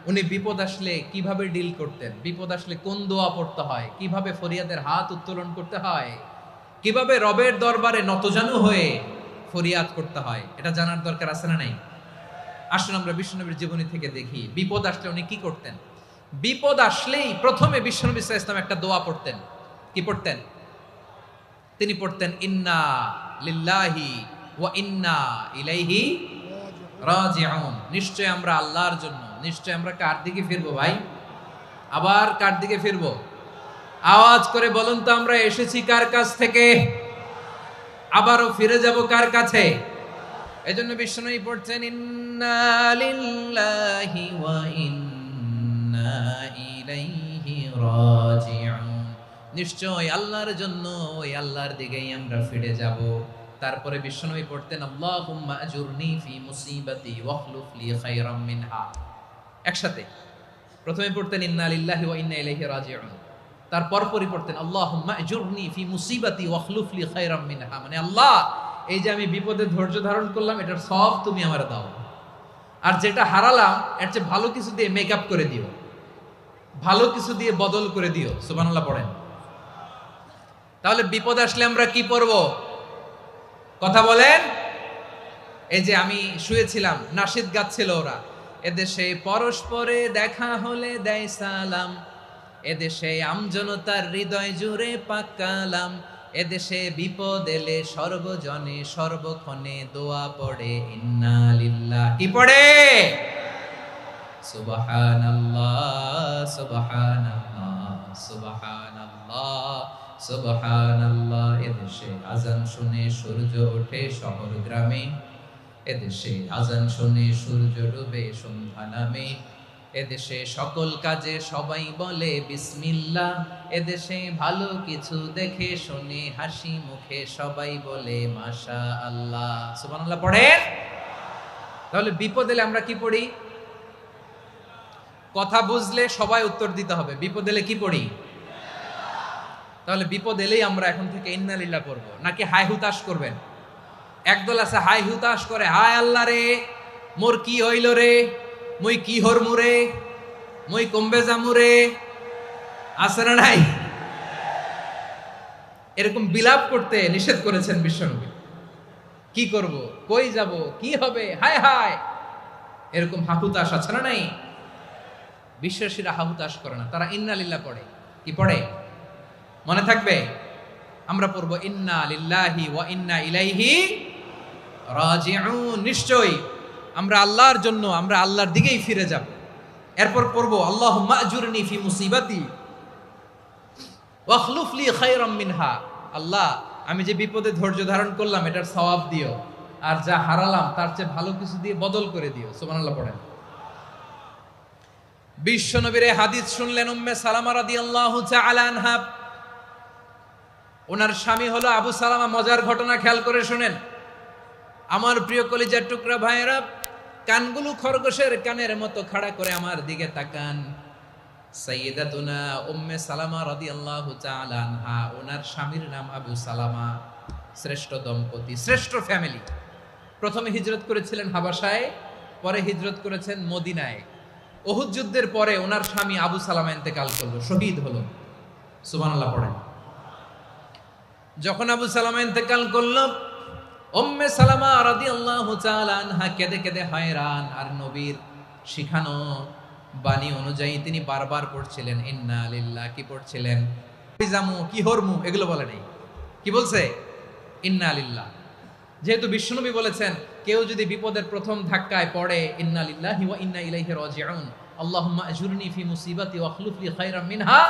উনি বিপদ আসলে কিভাবে ডিল করতেন, বিপদ আসলে কোন দোয়া পড়তে হয়, কিভাবে ফরিয়াদের হাত উত্তোলন করতে হয়, কিভাবে রবের দরবারে নতজানু হয়ে ফরিয়াদ করতে হয়, এটা জানার দরকার আছে না নাই? আসুন আমরা বিশ্বনবীর জীবনী থেকে দেখি বিপদ আসলে উনি কি করতেন। বিপদ আসলেই প্রথমে বিশ্বনবী ইসা ইসলাম একটা দোয়া পড়তেন। কি পড়তেন? তিনি পড়তেন ইন্না লিল্লাহি ওয়া ইন্না ইলাইহি রাজিউন। নিশ্চয় আমরা আল্লাহর জন্য, নিশ্চয় আমরা কার দিকে ফিরবো ভাই? আবার কার দিকে ফিরবো? আওয়াজ করে বলুন তো, আমরা এসেছি কার কাছ থেকে, আবারও ফিরে যাব কার কাছে? এজন্য বিশ্বনবী পড়ছেন ইন্না লিল্লাহি ওয়া ইন্না ইলাইহি রাজিউন। নিশ্চয় আল্লাহর জন্য, ওই আল্লাহর দিকেই আমরা ফিরে যাব। তারপরে বিশ্বনবী পড়তেন আল্লাহুম্মা আজুরনি ফি মুসিবাতি ওয়াখলুফ লি খায়রাম মিনহা। একসাথে প্রথমে পড়তেন ইন্না লিল্লাহি ওয়া ইন্না ইলাইহি রাজিউন, তারপর পরই পড়তেন আল্লাহুম্মা আজুরনি ফি মুসিবাতি ওয়াখলুফ লি খায়রাম মিনহা। মানে আল্লাহ, এই যে আমি বিপদে ধৈর্য ধারণ করলাম, এটার সব তুমি আমারে দাও, আর যেটা হারালাম এর চেয়ে ভালো কিছু দিয়ে মেকআপ করে দিও, ভালো কিছু দিয়ে বদল করে দিও। সুবহানাল্লাহ পড়েন। তাহলে বিপদ আসলে আমরা কি পড়ব? কথা বলেন। এই যে আমি শুয়েছিলাম, নাশিদ গাচ্ছিল ওরা, এদেশে পরস্পরে দেখা হলে দেয় সালাম, এদেশে আমজনতার হৃদয় জুড়ে পাকালাম, এদেশে বিপদ এলে সর্বজনে সর্বক্ষণে দোয়া পড়ে ইন্না লিল্লাহ। কি পড়ে? সুবহানাল্লাহ সুবহানাল্লাহ সুবহানাল্লাহ সুবহানাল্লাহ। এদেশে আজান শুনে সূর্য ওঠে শহর গ্রামে, এদেশে আজান শুনে সূর্য ডুবে সন্ধ্যা নামে, এদেশে সকল কাজে সবাই বলে বিসমিল্লাহ, এদেশে ভালো কিছু দেখে শুনে হাসি মুখে সবাই বলে মাশাআল্লাহ। সুবহানাল্লাহ পড়েন। তাহলে বিপদ এলে আমরা কি পড়ি? কথা বুঝলে সবাই উত্তর দিতে হবে। বিপদ এলে কি পড়ি? তাহলে বিপদ এলেই আমরা এখন থেকে ইন্না লিল্লাহ পড়বো, নাকি হাই হুতাশ করবেন? একদল আছে হাই হুতাশ করে, হায় আল্লাহ রে মোর কি হইল রে, মুই কি হরমু রে, মুই কমবে জামু রে, আছে না নাই? এরকম বিলাপ করতে নিষেধ করেছেন বিশ্বনবী। কি করব, কই যাব, কি হবে, হায় হায়, এরকম হাহুতাশ আছে না নাই? বিশ্বাসীরা হাহুতাশ করে না, তারা ইন্না লিল্লাহ পড়ে। কি পড়ে মনে থাকবে? আমরা পড়বো ইন্না লিল্লাহি ওয়া ইন্না ইলাইহি রাজিউন। নিশ্চয়ই আমরা আল্লাহর জন্য, আমরা আল্লাহর দিকেই ফিরে যাব। এরপর পড়বো আল্লাহুম্মা আজুরনি ফি মুসিবাতি ওয়াখলুফ লি খায়রাম মিনহা। আল্লাহ, আমি যে বিপদে ধৈর্য ধারণ করলাম এটার সওয়াব দিও, আর যা হারালাম তার চেয়ে ভালো কিছু দিয়ে বদল করে দিও। সুবহানাল্লাহ পড়েন। বিশ্বনবীর হাদিস শুনলেন উম্মে সালামা রাদিয়াল্লাহু তাআলা আনহা। ওনার স্বামী হলো আবু সালামা। মজার ঘটনা খেয়াল করে শুনেন আমার প্রিয় কলিজার টুকরা ভাইয়েরা। কানগুলো খরগোশের কানের মতো খাড়া করে আমার দিকে তাকান। সাইয়্যিদাতুনা উম্মে সালামা রাদিয়াল্লাহু তাআলা আনহা, ওনার স্বামীর নাম আবু সালামা। শ্রেষ্ঠ দম্পতি, শ্রেষ্ঠ ফ্যামিলি। প্রথমে হিজরত করেছিলেন হাবাসায়, পরে হিজরত করেছেন মদিনায়। উহুদ যুদ্ধের পরে ওনার স্বামী আবু সালামা ইন্তেকাল করলো, শহীদ হলো। সুবহানাল্লাহ পড়েন। যখন আবু সালামা ইন্তেকাল করলো, উম্মে সালামা রাদিয়াল্লাহু তাআলা আনহা কেঁদে কেঁদে হয়রান। আর নবীর শিখানো বাণী অনুযায়ী তিনি বারবার পড়ছিলেন ইন্না লিল্লাহ। কি পড়ছিলেন? জামু কি হরমু এগুলো বলে নেই, কি বলছে? ইন্না লিল্লাহ। যেহেতু বিশ্বনবী বলেছেন কেউ যদি বিপদের প্রথম ধাক্কায় পড়ে ইন্না লিল্লাহি ওয়া ইন্না ইলাইহি রাজিউন, আল্লাহুম্মা আজুরনি ফি মুসিবাতি ওয়াখলুফ লি খায়রাম মিনহা,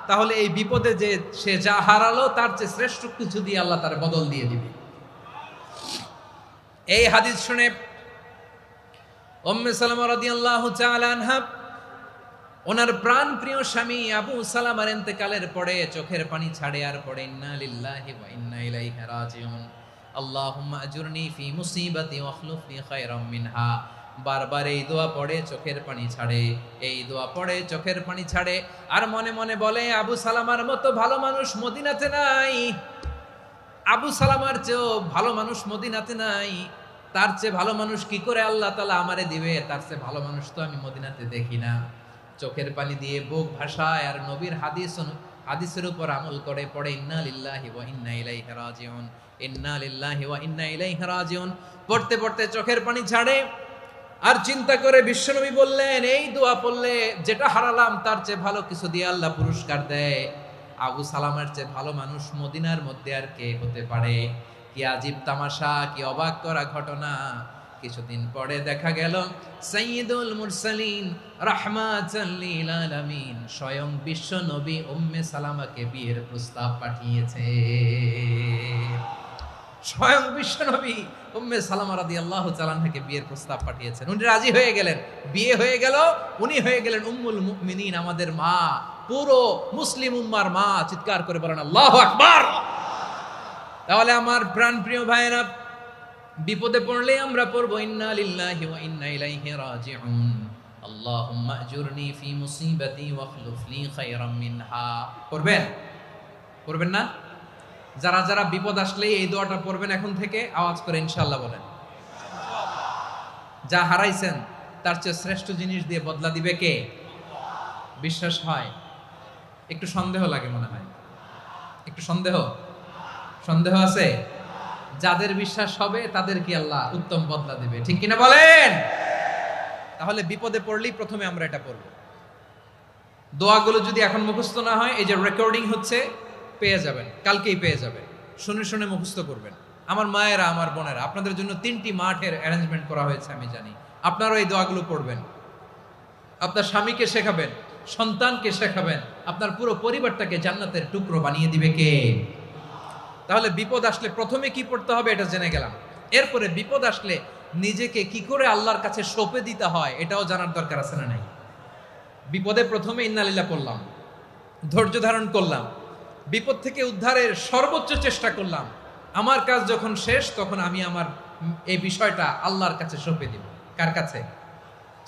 তাহলে এই বিপদে যে সে যা হারালো তার চেয়ে শ্রেষ্ঠ কিছু দিয়ে আল্লাহ তার বদল দিয়ে দিবে। এই হাদিস শুনে উম্মে সালামা রাদিয়াল্লাহু তাআলা আনহা ওনার প্রাণ প্রিয় স্বামী আবু সালামার ইন্তেকালের পরে চোখের পানি ছাড়ে আর পড়ে ইন্না লিল্লাহি ওয়া ইন্না ইলাইহি রাজিউন, আল্লাহুম্মা আজুরনি ফি মুসিবাতি ওয়াখলুফ লি খায়রাম মিনহা। বারবার এই দোয়া পড়ে চোখের পানি ছাড়ে, এই দোয়া পড়ে চোখের পানি ছাড়ে, আর মনে মনে বলে আবু সালামার মতো ভালো মানুষ মদিনাতে নাই, আবু সালামার চেয়েও ভালো মানুষ মদিনাতে নাই, তার চেয়ে ভালো মানুষ কি করে আল্লাহ তাআলা আমারে দিবে, তার চেয়ে ভালো মানুষ তো আমি মদিনাতে দেখি না। চোখের পানি দিয়ে বুক ভাসায় আর নবীর হাদিসের উপর আমল করে পড়ে ইন্না লিল্লাহি ওয়া ইন্না ইলাইহি রাজিউন, ইন্না লিল্লাহি ওয়া ইন্না ইলাইহি রাজিউন। পড়তে পড়তে চোখের পানি ছাড়ে আর চিন্তা করে বিশ্বনবী বললেন এই দোয়া পড়লে যেটা হারালাম তার চেয়ে ভালো কিছু দিয়ে আল্লাহ পুরস্কার দেয়। আবু সালামার চেয়ে ভালো মানুষ মদিনার মধ্যে আর কে হতে পারে? কি আজীব তামাশা, কি অবাক করা ঘটনা। কিছুদিন পরে দেখা গেল সাইয়্যিদুল মুরসালিন রাহমাতাল লিল আলামিন স্বয়ং বিশ্ব নবী উম্মে সালামাকে বিয়ের প্রস্তাব পাঠিয়েছে। স্বয়ং বিশ্ব নবী উম্মে সালামা রাদিয়াল্লাহু তাআলা আনহাকে বিয়ের প্রস্তাব পাঠিয়েছেন। উনি রাজি হয়ে গেলেন, বিয়ে হয়ে গেল, উনি হয়ে গেলেন উম্মুল মুমিনিন, আমাদের মা, পুরো মুসলিম উম্মার মা। চিৎকার করে বলেন আল্লাহু আকবার। তাহলে আমার প্রাণপ্রিয় ভাইয়েরা, বিপদে পড়লে আমরা পড়বো ইন্না লিল্লাহি ওয়া ইন্না ইলাইহি রাজিউন, আল্লাহুম্মা আজুরনি ফি মুসিবাতি ওয়াখলুফ লি খায়রাম মিনহা। পড়বেন? পড়বেন না? যারা যারা বিপদ আসলে এই দোয়াটা পড়বেন এখন থেকে আওয়াজ করে ইনশাআল্লাহ বলেন। যা হারাইছেন তার চেয়ে শ্রেষ্ঠ জিনিস দিয়ে বদলা দিবে কে? বিশ্বাস হয়? একটু সন্দেহ লাগে মনে হয়, একটু সন্দেহ আছে? যাদের বিশ্বাস হবে তাদের কি আল্লাহ উত্তম বদলা দিবে, ঠিক কিনা বলেন? তাহলে বিপদে পড়লেই প্রথমে আমরা এটা পড়ব। দোয়াগুলো যদি এখন মুখস্থ না হয়, এই যে রেকর্ডিং হচ্ছে পেয়ে যাবেন, কালকেই পেয়ে যাবেন, শুনে শুনে মুখস্থ করবেন। আমার মায়েরা, আমার বোনেরা, আপনাদের জন্য 3টি মাঠের অ্যারেঞ্জমেন্ট করা হয়েছে, আমি জানি। আপনারাও এই দোয়াগুলো পড়বেন, আপনার স্বামীকে শেখাবেন, সন্তানকে শেখাবেন, আপনার পুরো পরিবারটাকে জান্নাতের টুকরো বানিয়ে দিবে কে? তাহলে বিপদ আসলে প্রথমে কি পড়তে হবে এটা জেনে গেলাম। এরপরে বিপদ আসলে নিজেকে কি করে আল্লাহর কাছে সঁপে দিতে হয় এটাও জানার দরকার আছে না নাই? বিপদে প্রথমে ইন্না লিল্লাহ পড়লাম, ধৈর্য ধারণ করলাম, বিপদ থেকে উদ্ধারের সর্বোচ্চ চেষ্টা করলাম। আমার কাজ যখন শেষ তখন আমি আমার এই বিষয়টা আল্লাহর কাছে সঁপে দিব। কার কাছে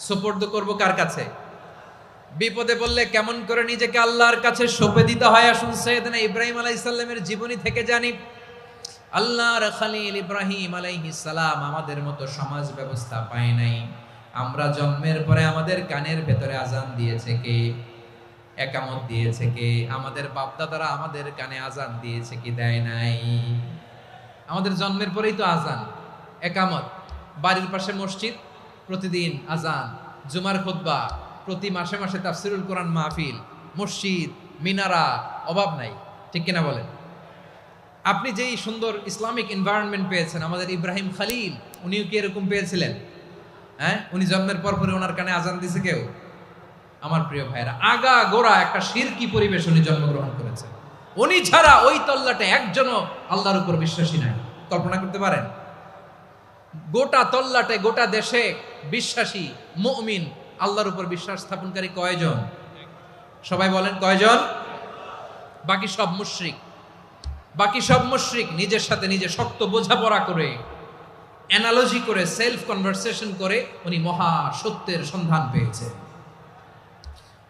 সোপর্দ করব? কার কাছে? বিপদে বললে কেমন করে নিজেকে আল্লাহর কাছে সঁপে দিতে হয়, আসুন সাইয়েদনা ইব্রাহিম আলাইহিস সালামের জীবনী থেকে জানি। আল্লাহর খলিল ইব্রাহিম আলাইহিস সালাম আমাদের মতো সমাজ ব্যবস্থা পায় নাই। আমরা জন্মের পরে আমাদের কানের ভেতরে আজান দিয়েছে কে? একামত দিয়েছে কে? আমাদের বাপদাদারা আমাদের কানে আজান দিয়েছে কি? দেয় নাই। আমাদের জন্মের পরেই তো আজান, একামত, বাড়ির পাশে মসজিদ, প্রতিদিন আজান, জুমার খুতবা, প্রতি মাসে মাসে তাফসিরুল কোরআন মাহফিল, মসজিদ, মিনারা, অভাব নাই। ঠিক কিনা বলেন? আপনি যেই সুন্দর ইসলামিক এনভায়রনমেন্ট পেয়েছেন, আমাদের ইব্রাহিম খলিল উনিও কি এরকম পেয়েছিলেন? হ্যাঁ, উনি জন্মের পর পরে ওনার কানে আজান দিছে কেউ? আমার প্রিয় ভাইরা, আগা গোড়া একটা শিরকি পরিবেশ উনি জন্মগ্রহণ করেছেন। উনি ছাড়া ওই তল্লাটে একজনও আল্লাহর উপর বিশ্বাসী নাই। কল্পনা করতে পারেন? গোটা তল্লাটে, গোটা দেশে বিশ্বাসী মুমিন, আল্লাহর উপর বিশ্বাস স্থাপনকারী কয়জন? সবাই বলেন কয়জন? বাকি সব মুশরিক। বাকি সব মুশরিক নিজের সাথে নিজে শক্ত বোঝাপড়া করে, অ্যানালজি করে, সেলফ কনভারসেশন করে উনি মহা সত্যের সন্ধান পেয়েছে।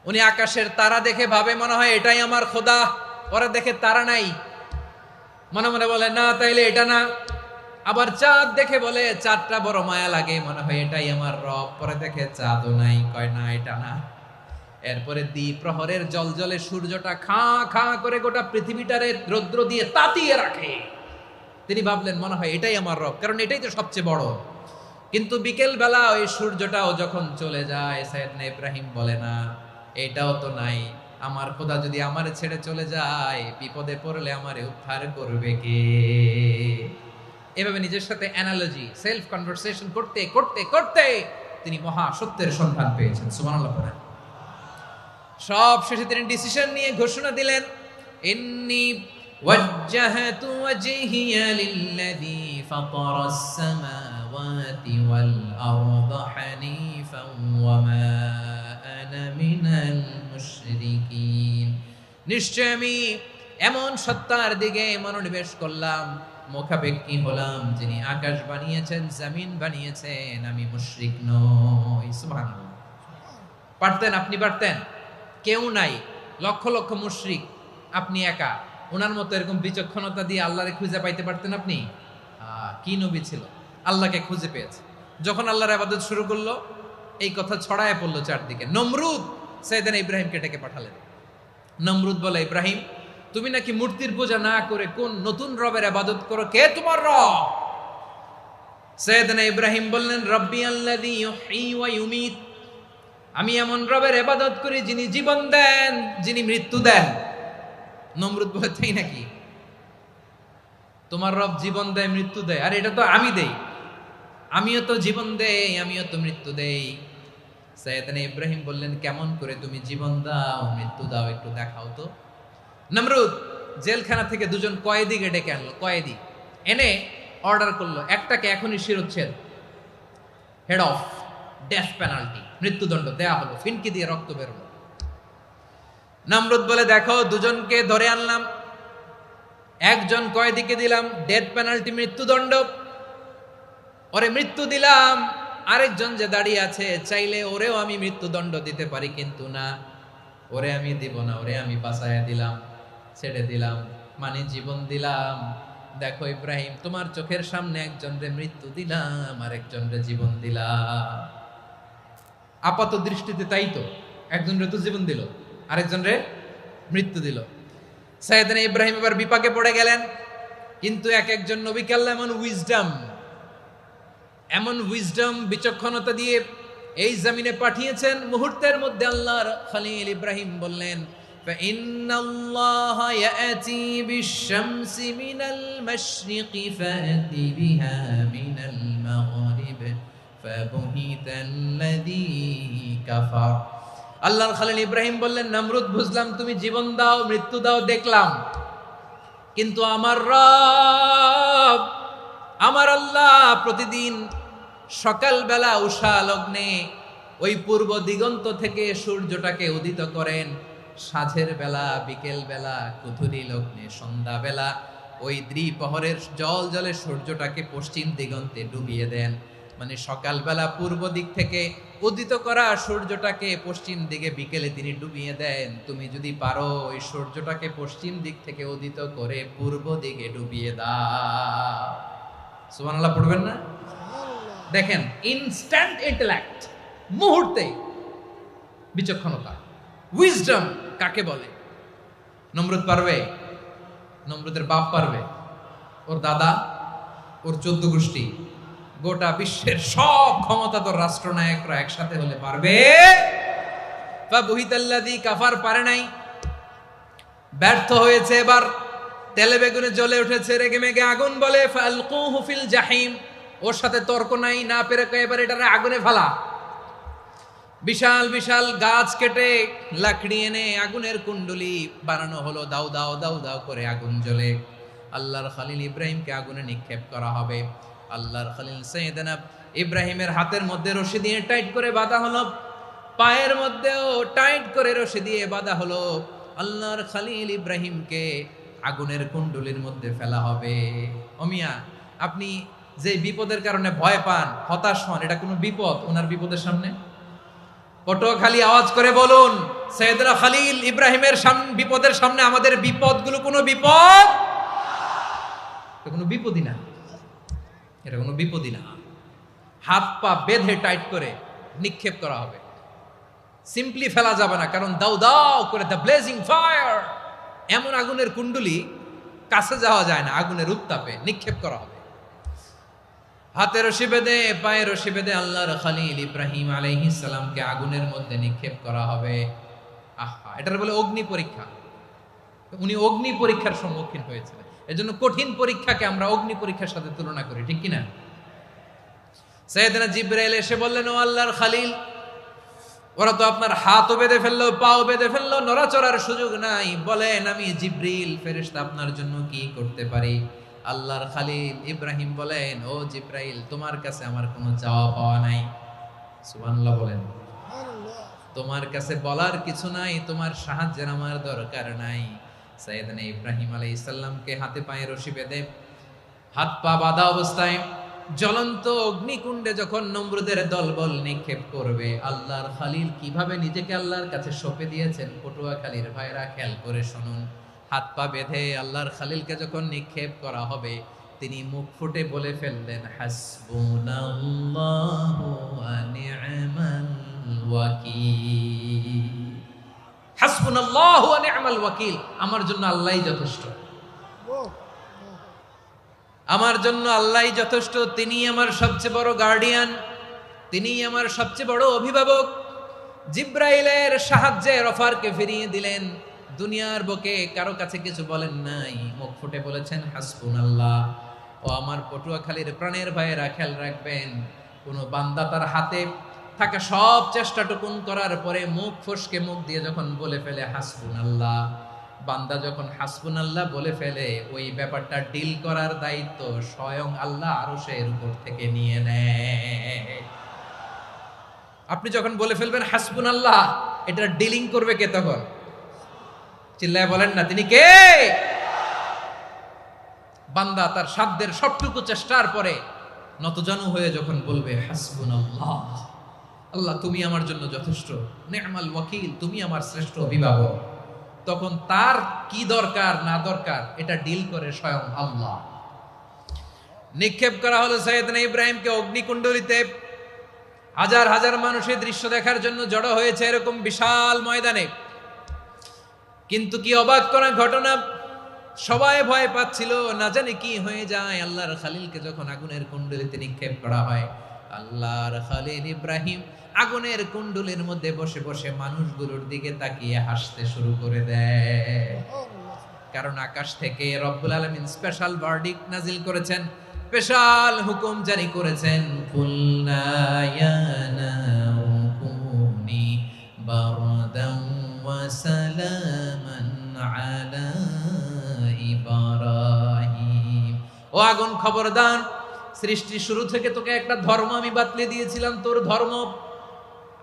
উনি আকাশের তারা দেখে ভাবে মনে হয় এটাই আমার খোদা। ওরা দেখে তারা নাই, মনে মনে বলে না তাইলে এটা না। আবার চাঁদ দেখে বলে চাঁদটা বড় মায়া লাগে, মনে হয় এটাই আমার রব। পরে দেখে চাঁদও নাই, কয় না এটা না। এরপরে দ্বিপ্রহরের জলজলে সূর্যটা খাঁ খাঁ করে গোটা পৃথিবীটারে রৌদ্র দিয়ে তাতিয়ে রাখে। তিনি ভাবলেন মনে হয় এটাই আমার রব, কারণ এটাই তো সবচেয়ে বড়। কিন্তু বিকেল বেলা ওই সূর্যটাও যখন চলে যায়, সাইয়েদনা ইব্রাহিম বলে না এটাও তো নাই। আমার খোদা যদি আমারে ছেড়ে চলে যায়, বিপদে পড়লে আমারে উদ্ধার করবে কে? এভাবে নিজের সাথে অ্যানালজি, সেলফ কনভারসেশন করতে করতে করতে তিনি মহা সত্যের সন্ধান পেয়েছেন। সুবহানাল্লাহ পড়েন। সব শেষে তিনি ডিসিশন নিয়ে ঘোষণা দিলেন, ইন্নী ওয়াজ্জাহাতু ওয়াজহিয়া লিল্লাযী ফাতারাস সামাওয়াতি ওয়াল আরদা হানিফান ওয়া মা আনা মিনাল মুশরিকিন। নিশ্চয় আমি এমন সত্তার দিকে মনোনিবেশ করলাম, মুখাপেক্ষী হলাম, যিনি আকাশ বানিয়েছেন, জমিন বানিয়েছেন, আমি মুশরিক নই। সুবহানাল্লাহ। পারতেন? আপনি পারতেন? কেউ নাই, লক্ষ লক্ষ মুশরিক, আপনি একা। ওনার মতো এরকম বিচক্ষণতা দিয়ে আল্লাহরে খুঁজে পাইতে পারতেন আপনি? কি নবী ছিল, আল্লাহকে খুঁজে পেয়েছে। যখন আল্লাহর ইবাদত শুরু করলো, এই কথা ছড়ায় পড়লো চারদিকে। নমরুদ সাইয়েদনা ইব্রাহিমকে ডেকে পাঠালেন। নমরুদ বলে, ইব্রাহিম তুমি নাকি মূর্তির পূজা না করে কোন নতুন রবের ইবাদত করো, কে তোমার রব? সাইয়েদনা ইব্রাহিম বললেন, রব্বি আল্লাযী ইউহয়ী ওয়া ইউমীত, আমি এমন রবের ইবাদত করি যিনি জীবন দেন, যিনি মৃত্যু দেন। নমরুদ বলে, তাই নাকি? তোমার রব জীবন দেয়, মৃত্যু দেয়? আর এটা তো আমি দেই, আমিও তো জীবন দেই, আমিও তো মৃত্যু দেই। সাইয়েদনা ইব্রাহিম বললেন, কেমন করে তুমি জীবন দাও, মৃত্যু দাও, একটু দেখাও তো। নমরুদ জেলখানা থেকে দুজন কয়েদিকে ডেকে আনলো। কয়েদি এনে অর্ডার করলো, একটাকে এখনই শিরোচ্ছেদ, হেড অফ, ডেথ পেনাল্টি, মৃত্যুদণ্ড দেয়া হলো। ফিনকি দিয়ে রক্ত বেরোলো। নমরুদ বলে, দেখো দুজনকে ধরে আনলাম, একজন কয়েদিকে দিলাম ডেথ পেনাল্টি, মৃত্যুদণ্ড, ওরে মৃত্যু দিলাম। আরেকজন যে দাঁড়িয়ে আছে, চাইলে ওরেও আমি মৃত্যুদণ্ড দিতে পারি, কিন্তু না, ওরে আমি দিব না, ওরে আমি বাঁচাইয়া দিলাম, ছেড়ে দিলাম, মানে জীবন দিলাম। দেখো ইব্রাহিম, তোমার চোখের সামনে একজনরে মৃত্যু দিলাম, আর একজনরে জীবন দিলাম। আপাত দৃষ্টিতে তাই তো, একজনরে তো জীবন দিল, আরেকজনরে মৃত্যু দিল। সাইয়েদনা ইব্রাহিম এবার বিপাকে পড়ে গেলেন। কিন্তু এক একজন নবীকে আল্লাহ এমন উইজডম, বিচক্ষণতা দিয়ে এই জমিনে পাঠিয়েছেন। মুহূর্তের মধ্যে আল্লাহর খলিল ইব্রাহিম বললেন, ফাইন্নাল্লাহা ইয়াতি বিশ-শামসি মিনাল মাশরিকি ফাতি বিহা মিনাল মাগরিব ফাবুহিতাল্লাযী কাফার। আল্লাহর খলিল ইব্রাহিম বললেন, নমরুদ বুঝলাম তুমি জীবন দাও, মৃত্যু দাও, দেখলাম, কিন্তু আমার রব, আমার আল্লাহ প্রতিদিন সকালবেলা উষা লগ্নে ওই পূর্ব দিগন্ত থেকে সূর্যটাকে উদিত করেন, সাঁঝের বেলা, বিকেল বেলা, কুথুরি লগ্নে, সন্ধ্যা বেলা ওই দ্বিপ্রহরের জল জলে সূর্যটাকে পশ্চিম দিগন্তে ডুবিয়ে দেন। মানে সকালবেলা পূর্ব দিক থেকে উদিত করা সূর্যটাকে পশ্চিম দিকে বিকেলে তিনি ডুবিয়ে দেন। তুমি যদি পারো ওই সূর্যটাকে পশ্চিম দিক থেকে উদিত করে পূর্ব দিকে ডুবিয়ে দাও। সুবহানাল্লাহ পড়বেন না? দেখেন, ইনস্ট্যান্ট ইন্টেলেক্ট, মুহূর্তে বিচক্ষণতা, উইজডম কাকে বলে? নমরুদ পারবে? নমরুদের বাপ পারবে? ওর দাদা, ওর 14 গোষ্ঠী, গোটা বিশ্বের সব ক্ষমতাধর রাষ্ট্রনায়করা একসাথে হলে পারবে? ফাবুহিতাল্লাযী কাফার, পারে নাই, ব্যর্থ হয়েছে। এবার তেলে বেগুনে জ্বলে উঠেছে, রেগে মেগে আগুন বলে ফালকুহু ফিল জাহিম। ওর সাথে তর্ক নাই, না পেরে এবার এটারে আগুনে ফেলা। বিশাল বিশাল গাছ কেটে লাকড়ি এনে আগুনের কুণ্ডলি বানানো হলো, দাউ দাউ দাউ দাউ করে আগুন জ্বলে। আল্লাহর খলিল ইব্রাহিমকে আগুনে নিক্ষেপ করা হবে। আল্লাহর খলিল সাইয়েদনা ইব্রাহিমের হাতের মধ্যে রশি দিয়ে টাইট করে বাঁধা হলো, পায়ের মধ্যেও টাইট করে রশি দিয়ে বাঁধা হলো। আল্লাহর খলিল ইব্রাহিমকে আগুনের কুণ্ডলির মধ্যে ফেলা হবে। ওমিয়া, আপনি যে বিপদের কারণে ভয় পান, হতাশ হন, এটা কোনো বিপদ ওনার বিপদের সামনে? পটুয়াখালী আওয়াজ করে বলুন, সাইয়েদনা খলিল ইব্রাহিমের বিপদের সামনে আমাদের বিপদগুলো কোনো বিপদ? এটা কোনো বিপদই না, এটা কোনো বিপদই না। হাত পা বেঁধে টাইট করে নিক্ষেপ করা হবে, সিম্পলি ফেলা যাবে না, কারণ দাউ দাউ করে দ্য ব্লেজিং ফায়ার, এমন আগুনের কুণ্ডলি, কাছে যাওয়া যায় না, আগুনের উত্তাপে নিক্ষেপ করা হবে। হাতে রশি বেঁধে, পায়ে রশি বেঁধে আল্লাহর খলিল ইব্রাহিম আলাইহিস সালামকে আগুনের মধ্যে নিক্ষেপ করা হবে। আহা, এটার বলে অগ্নি পরীক্ষা। উনি অগ্নি পরীক্ষার সম্মুখীন হয়েছিলেন। এজন্য কঠিন পরীক্ষাকে আমরা অগ্নি পরীক্ষার সাথে তুলনা করি, ঠিক কিনা? সাইয়েদনা জিবরাইল এসে বললেন, ও আল্লাহর খলিল, ওরা তো আপনার হাতও বেঁধে ফেললো, পাও বেঁধে ফেললো, নড়াচড়ার সুযোগ নাই, বলেন আমি জিবরিল ফেরেশতা আপনার জন্য কি করতে পারি? আল্লাহর খলিল ইব্রাহিম বলেন, ও জিবরাইল, তোমার কাছে আমার কোনো চাওয়া পাওয়া নাই। সুবহানাল্লাহ বলেন। তোমার কাছে বলার কিছু নাই, তোমার সাহায্যের আমার দরকার নাই। সাইয়েদনা ইব্রাহিম আলাইহিস সালামকে হাতে পায়ে রশি বেঁধে, হাত পা বাঁধা অবস্থায় জ্বলন্ত অগ্নিকুণ্ডে যখন নমরুদের দলবল নিক্ষেপ করবে, আল্লাহর খলিল কিভাবে নিজেকে আল্লাহর কাছে সঁপে দিয়েছেন, পটুয়াখালীর ভাইরা খেয়াল করে শুনুন। হাত পা বেঁধে আল্লাহর খলিলকে যখন নিক্ষেপ করা হবে, তিনি মুখ ফুটে বলে ফেললেন, হাসবুনাল্লাহু ওয়া নি'মাল ওয়াকিল। হাসবুনাল্লাহু ওয়া নি'মাল ওয়াকিল, আমার জন্য আল্লাহই যথেষ্ট, আমার জন্য আল্লাহই যথেষ্ট। তিনি আমার সবচেয়ে বড় গার্ডিয়ান, তিনি আমার সবচেয়ে বড় অভিভাবক। জিব্রাইলের সাহায্যে অফারকে ফিরিয়ে দিলেন। দুনিয়ার বুকে কারো কাছে কিছু বলেন নাই, মুখ ফুটে বলেছেন হাসবুনাল্লাহ। ও আমার পটুয়াখালীর প্রাণের ভাইয়েরা, খেয়াল রাখবেন, কোন বান্দা তার হাতে থাকা সব চেষ্টাটুকুন করার পরে মুখ ফসকে মুখ দিয়ে যখন বলে ফেলে হাসবুনাল্লাহ, বান্দা যখন হাসবুনাল্লাহ বলে ফেলে, ওই ব্যাপারটা ডিল করার দায়িত্ব স্বয়ং আল্লাহ আরশের উপর থেকে নিয়ে নেয়। আপনি যখন বলে ফেলবেন হাসবুনাল্লাহ, এটা ডিলিং করবে কে তখন? চিল্লায় বলেন না, তিনি কে? বান্দা তার সাধ্যের সবটুকু চেষ্টার পরে নতজানু হয়ে যখন বলবে হাসবুনাল্লাহ, আল্লাহ তুমি আমার জন্য যথেষ্ট, নি'মাল ওয়াকিল, তুমি আমার শ্রেষ্ঠ অভিভাবক, তখন তার কি দরকার না দরকার এটা ডিল করে স্বয়ং আল্লাহ। নিক্ষেপ করা হলো সাইয়েদনা ইব্রাহিমকে অগ্নিকুণ্ডলিতে। হাজার হাজার মানুষের দৃশ্য দেখার জন্য জড়ো হয়েছে এরকম বিশাল ময়দানে। কিন্তু কি অবাক করা ঘটনা, সবাই ভয় পাচ্ছিল, না জানি কি হয়ে যায়। আল্লাহর খলিলকে যখন আগুনের কুণ্ডলিতে নিক্ষেপ করা হয়, আল্লাহর খলিল ইব্রাহিম আগুনের কুণ্ডলীর মধ্যে বসে বসে মানুষগুলোর দিকে তাকিয়ে হাসতে শুরু করে দেয়। কারণ আকাশ থেকে রব্বুল আলামিন স্পেশাল ভার্ডিক্ট নাজিল করেছেন, স্পেশাল হুকুম জারি করেছেন, কুলনা ইয়া নারু কুনি বারদান ওয়া সালামান আলা ইব্রাহিম। ও আগুন, খবরদার, সৃষ্টির শুরু থেকে তোকে একটা ধর্ম আমি বাতলে দিয়েছিলাম, তোর ধর্ম,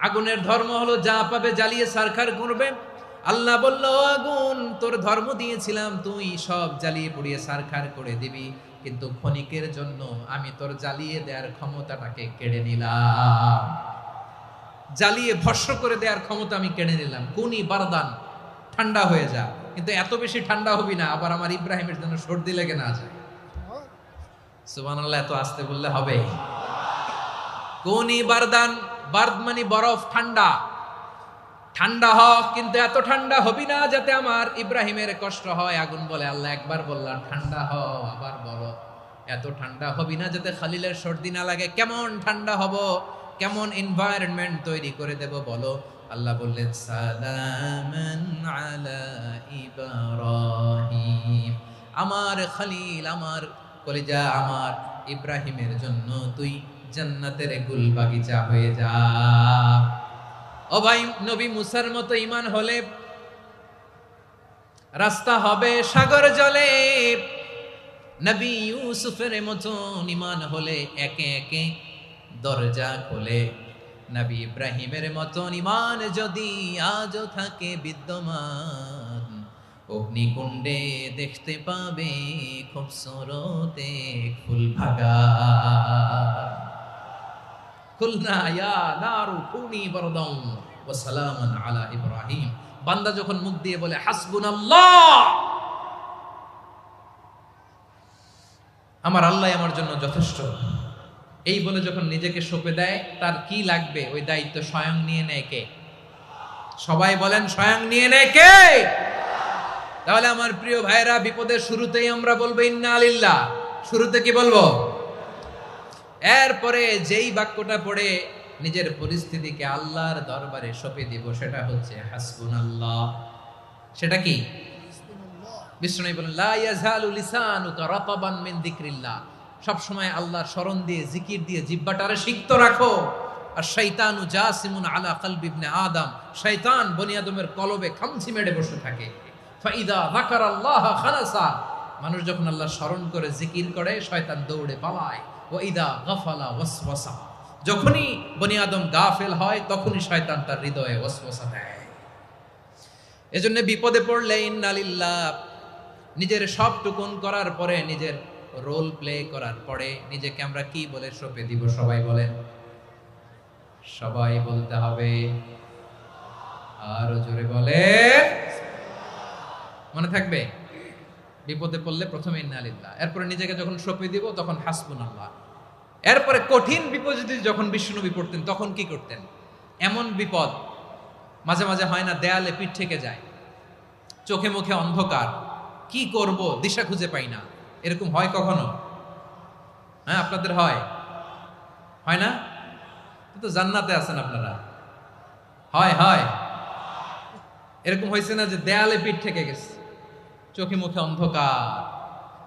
আগুনের ধর্ম হলো যা পাবে জ্বালিয়ে সারখার করবে। আল্লাহ বলল, ও আগুন, তোর ধর্ম দিয়েছিলাম, তুই সব জ্বালিয়ে পুড়িয়ে সারখার করে দিবি, কিন্তু ক্ষণিকের জন্য আমি তোর জ্বালিয়ে দেওয়ার ক্ষমতাটাকে কেড়ে নিলাম। জ্বালিয়ে ভস্ম করে দেওয়ার ক্ষমতা আমি কেড়ে নিলাম। কুনি বারদান, ঠান্ডা হয়ে যা। কিন্তু এত বেশি ঠান্ডা হবি না আবার আমার ইব্রাহিমের জন্য সর্দি লেগে না যায়। সুবহানাল্লাহ, এত আস্তে বললে হবে? কুনি বারদান, বার্দ মানে বরফ, ঠান্ডা। ঠান্ডা হ, কিন্তু এত ঠান্ডা হবি না যাতে আমার ইব্রাহিমের কষ্ট হয়। আগুন বলে, আল্লাহ একবার বললাম ঠান্ডা হ, আবার বলো এত ঠান্ডা হবি না যাতে খালিলের সর্দি না লাগে। কেমন ঠান্ডা হব, কেমন এনভায়রনমেন্ট তৈরি করে দেব বলো। আল্লাহ বললেন সালামান আলা ইব্রাহিম, আমার খলিল, আমার কলিজা, আমার ইব্রাহিমের জন্য তুই জান্নাতের গুল বাগিচা হয়ে যা। ও ভাই, নবী মুসার মতো ঈমান হলে রাস্তা হবে সাগর জলে, নবী ইউসুফের মতো ঈমান হলে একে একে দরজা খোলে। নবী ইব্রাহিমের মতো ঈমান যদি আজও থাকে বিদ্যমান, অগ্নিকুণ্ডে দেখতে পাবে খুবসুরত এক ফুল ভাগা। কুলনা ইয়া নারু কুনি বারদান ওয়া সালামান আলা ইব্রাহিম। বান্দা যখন মুখ দিয়ে বলে হাসবুনাল্লাহ, আমার আল্লাহ আমার জন্য যথেষ্ট, এই বলে যখন নিজেকে সঁপে দেয়, তার কি লাগবে ওই দায়িত্ব স্বয়ং নিয়ে নেয় কে? সবাই বলেন, স্বয়ং নিয়ে নেয় কে? তাহলে আমার প্রিয় ভাইরা, বিপদের শুরুতেই আমরা বলবো ইন্না লিল্লাহ। শুরুতে কি বলবো? এরপরে যেই বাক্যটা পড়ে নিজের পরিস্থিতিকে আল্লাহর দরবারে সঁপে দিব, সেটা হচ্ছে হাসবুনাল্লাহ। সেটা কি? বিষ্ণু বলেন লা ইয়াজালু লিসানুকা রাতাবান মিন যিকরিল্লাহ, সব সময় আল্লাহর স্মরণ দিয়ে, জিকির দিয়ে জিহ্বাটারে সিক্ত রাখো। আর শয়তানু জাসিমুন আলা কলবি ইবনে আদম, শয়তান বনি আদমের কলবে খামচি মেরে বসে থাকে। ফাইদা যাকারাল্লাহ খানাসা, মানুষ যখন আল্লাহর স্মরণ করে জিকির করে শয়তান দৌড়ে পালায়। ওয়া ইদা গাফালা ওয়াসওয়াসা, যখনই বনি আদম গাফেল হয় তখনই শয়তান তার হৃদয়ে ওয়াসওয়াসা দেয়। এজন্য বিপদে পড়লে ইন্না লিল্লাহ, নিজের সব টুকুন করার পরে, নিজের রোল প্লে করার পরে নিজেকে আমরা কি বলে সঁপে দিব? সবাই বলেন, সবাই বলতে হবে, আরো জোরে বলে, মনে থাকবে? বিপদে পড়লে প্রথমে ইন্না লিল্লাহ, এরপরে নিজেকে যখন সঁপে দিব তখন হাসবুনাল্লাহ। এরপরে কঠিন বিপদ যদি যখন বিশ্বনবী পড়তেন তখন কি করতেন? এমন বিপদ মাঝে মাঝে হয় না, দেয়ালে পিঠ থেকে যায়, চোখে মুখে অন্ধকার, কি করব দিশা খুঁজে পাই না, এরকম হয় কখনো? হ্যাঁ, আপনাদের হয়? হয় না? তো জান্নাতে আছেন আপনারা। হয় হয় এরকম হয়েছে না যে দেয়ালে পিঠ থেকে গেছে, চোখে মুখে অন্ধকার,